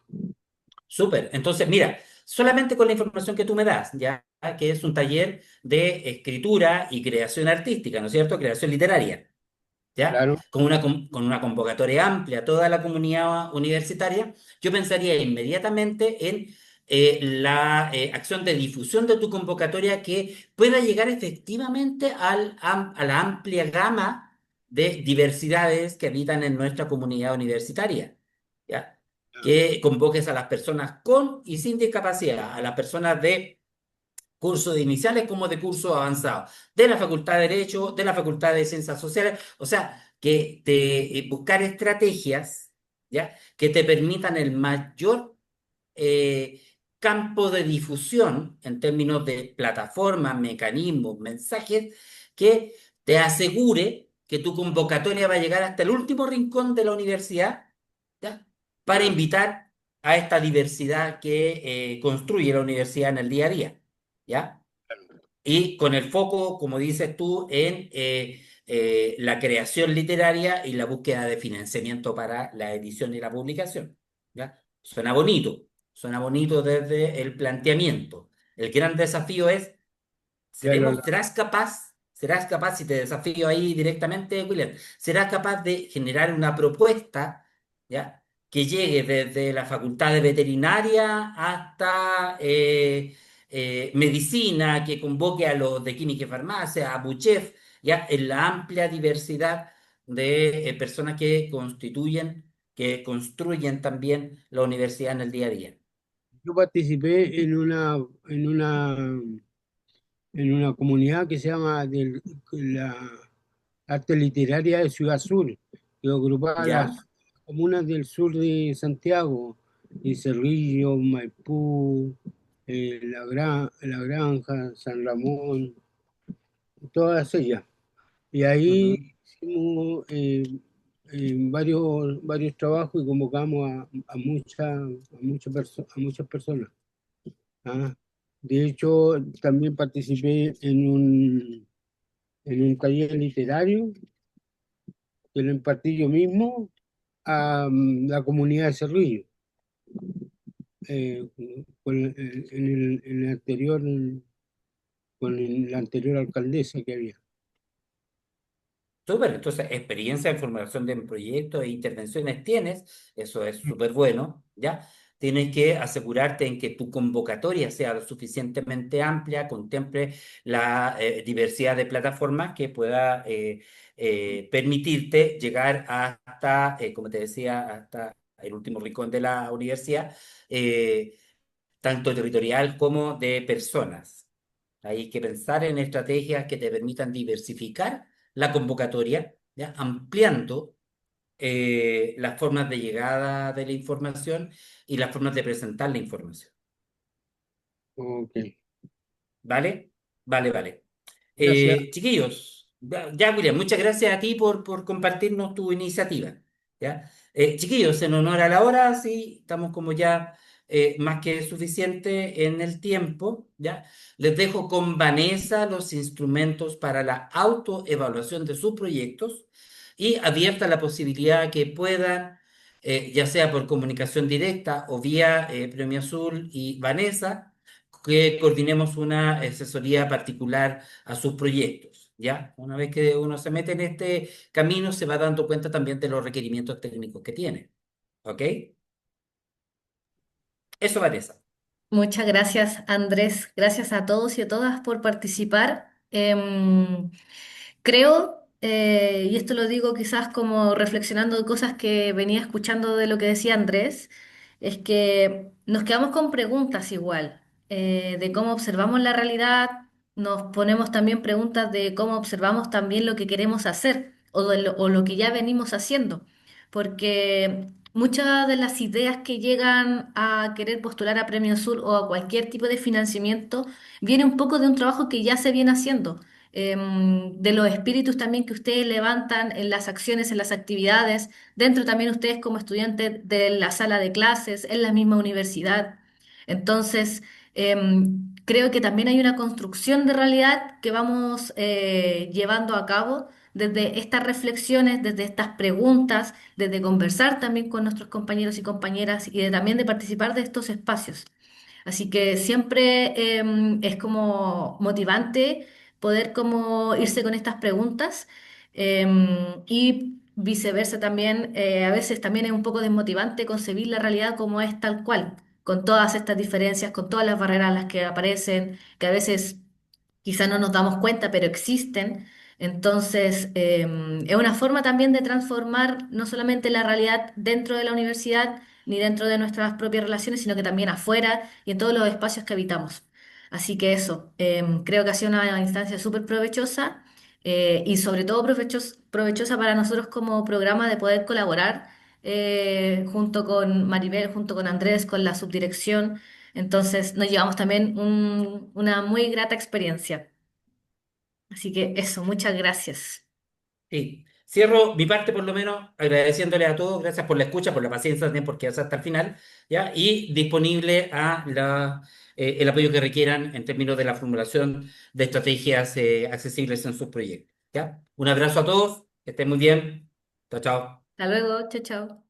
Súper. Entonces, mira, solamente con la información que tú me das, ya que es un taller de escritura y creación artística, ¿no es cierto? Creación literaria, ¿ya? Claro, Con una convocatoria amplia a toda la comunidad universitaria, yo pensaría inmediatamente en la acción de difusión de tu convocatoria que pueda llegar efectivamente a la amplia gama de diversidades que habitan en nuestra comunidad universitaria. ¿Ya? Que convoques a las personas con y sin discapacidad, a las personas de cursos iniciales como de cursos avanzados, de la Facultad de Derecho, de la Facultad de Ciencias Sociales, o sea, que buscar estrategias, ¿ya? Que te permitan el mayor eh, campo de difusión en términos de plataformas, mecanismos, mensajes, que te asegure que tu convocatoria va a llegar hasta el último rincón de la universidad, ¿ya? Para Claro, invitar a esta diversidad que construye la universidad en el día a día, ¿ya? Y con el foco, como dices tú, en la creación literaria y la búsqueda de financiamiento para la edición y la publicación. ¿Ya? Suena bonito desde el planteamiento. El gran desafío es, claro, serás capaz, si te desafío ahí directamente, William, serás capaz de generar una propuesta, ¿ya? Que llegue desde la facultad de veterinaria hasta medicina, que convoque a los de química y farmacia, a Buchef, ¿ya? En la amplia diversidad de personas que construyen también la universidad en el día a día. yo participé en una comunidad que se llama la Arte Literaria de Ciudad Sur, que agrupaba ¿Ya? las comunas del sur de Santiago, y Cerrillo, Maipú, La Granja, San Ramón, todas ellas. Y ahí Ujú. hicimos varios trabajos y convocamos a muchas personas. ¿Ah? De hecho, también participé en un taller literario que lo impartí yo mismo a la comunidad de Cerrillo, eh, en el anterior, la anterior alcaldesa que había. Súper, entonces experiencia en formulación de proyectos e intervenciones tienes, eso es súper bueno, ¿ya? Tienes que asegurarte en que tu convocatoria sea lo suficientemente amplia, contemple la diversidad de plataformas que pueda permitirte llegar hasta, como te decía, hasta el último rincón de la universidad, eh, tanto territorial como de personas. Hay que pensar en estrategias que te permitan diversificar la convocatoria, ¿ya? Ampliando las formas de llegada de la información y las formas de presentar la información. Ok, ¿Vale? Vale, vale. gracias. Chiquillos, ya, William, muchas gracias a ti por compartirnos tu iniciativa. ¿Ya? Chiquillos, en honor a la hora, sí, estamos como ya más que suficiente en el tiempo. ¿Ya? Les dejo con Vanessa los instrumentos para la autoevaluación de sus proyectos y abierta la posibilidad que puedan, ya sea por comunicación directa o vía Premio Azul y Vanessa, que coordinemos una asesoría particular a sus proyectos, ¿ya? Una vez que uno se mete en este camino, se va dando cuenta también de los requerimientos técnicos que tiene, ¿ok? Eso, Vanessa. Muchas gracias, Andrés. Gracias a todos y a todas por participar. Creo, y esto lo digo quizás como reflexionando de cosas que venía escuchando de lo que decía Andrés, es que nos quedamos con preguntas igual, de cómo observamos la realidad, nos ponemos también preguntas de cómo observamos también lo que queremos hacer o lo que ya venimos haciendo, porque muchas de las ideas que llegan a querer postular a Premio Sur o a cualquier tipo de financiamiento viene un poco de un trabajo que ya se viene haciendo, de los espíritus también que ustedes levantan en las acciones, en las actividades, dentro también ustedes como estudiantes de la sala de clases, en la misma universidad. Entonces, creo que también hay una construcción de realidad que vamos llevando a cabo desde estas reflexiones, desde estas preguntas, desde conversar también con nuestros compañeros y compañeras y también de participar de estos espacios. Así que siempre es como motivante poder como irse con estas preguntas y viceversa también, a veces también es un poco desmotivante concebir la realidad como es tal cual, con todas estas diferencias, con todas las barreras a las que aparecen, que a veces quizá no nos damos cuenta, pero existen. Entonces, es una forma también de transformar no solamente la realidad dentro de la universidad ni dentro de nuestras propias relaciones, sino que también afuera y en todos los espacios que habitamos. Así que eso, creo que ha sido una instancia súper provechosa y sobre todo provechosa para nosotros como programa de poder colaborar junto con Maribel, junto con Andrés, con la subdirección. Entonces nos llevamos también una muy grata experiencia. Así que eso, muchas gracias. Sí. Cierro mi parte por lo menos agradeciéndole a todos, gracias por la escucha, por la paciencia también, porque hasta el final, ¿ya? Y disponible a el apoyo que requieran en términos de la formulación de estrategias accesibles en sus proyectos, ¿ya? Un abrazo a todos, que estén muy bien. Chao, chao. Hasta luego, chao, chao.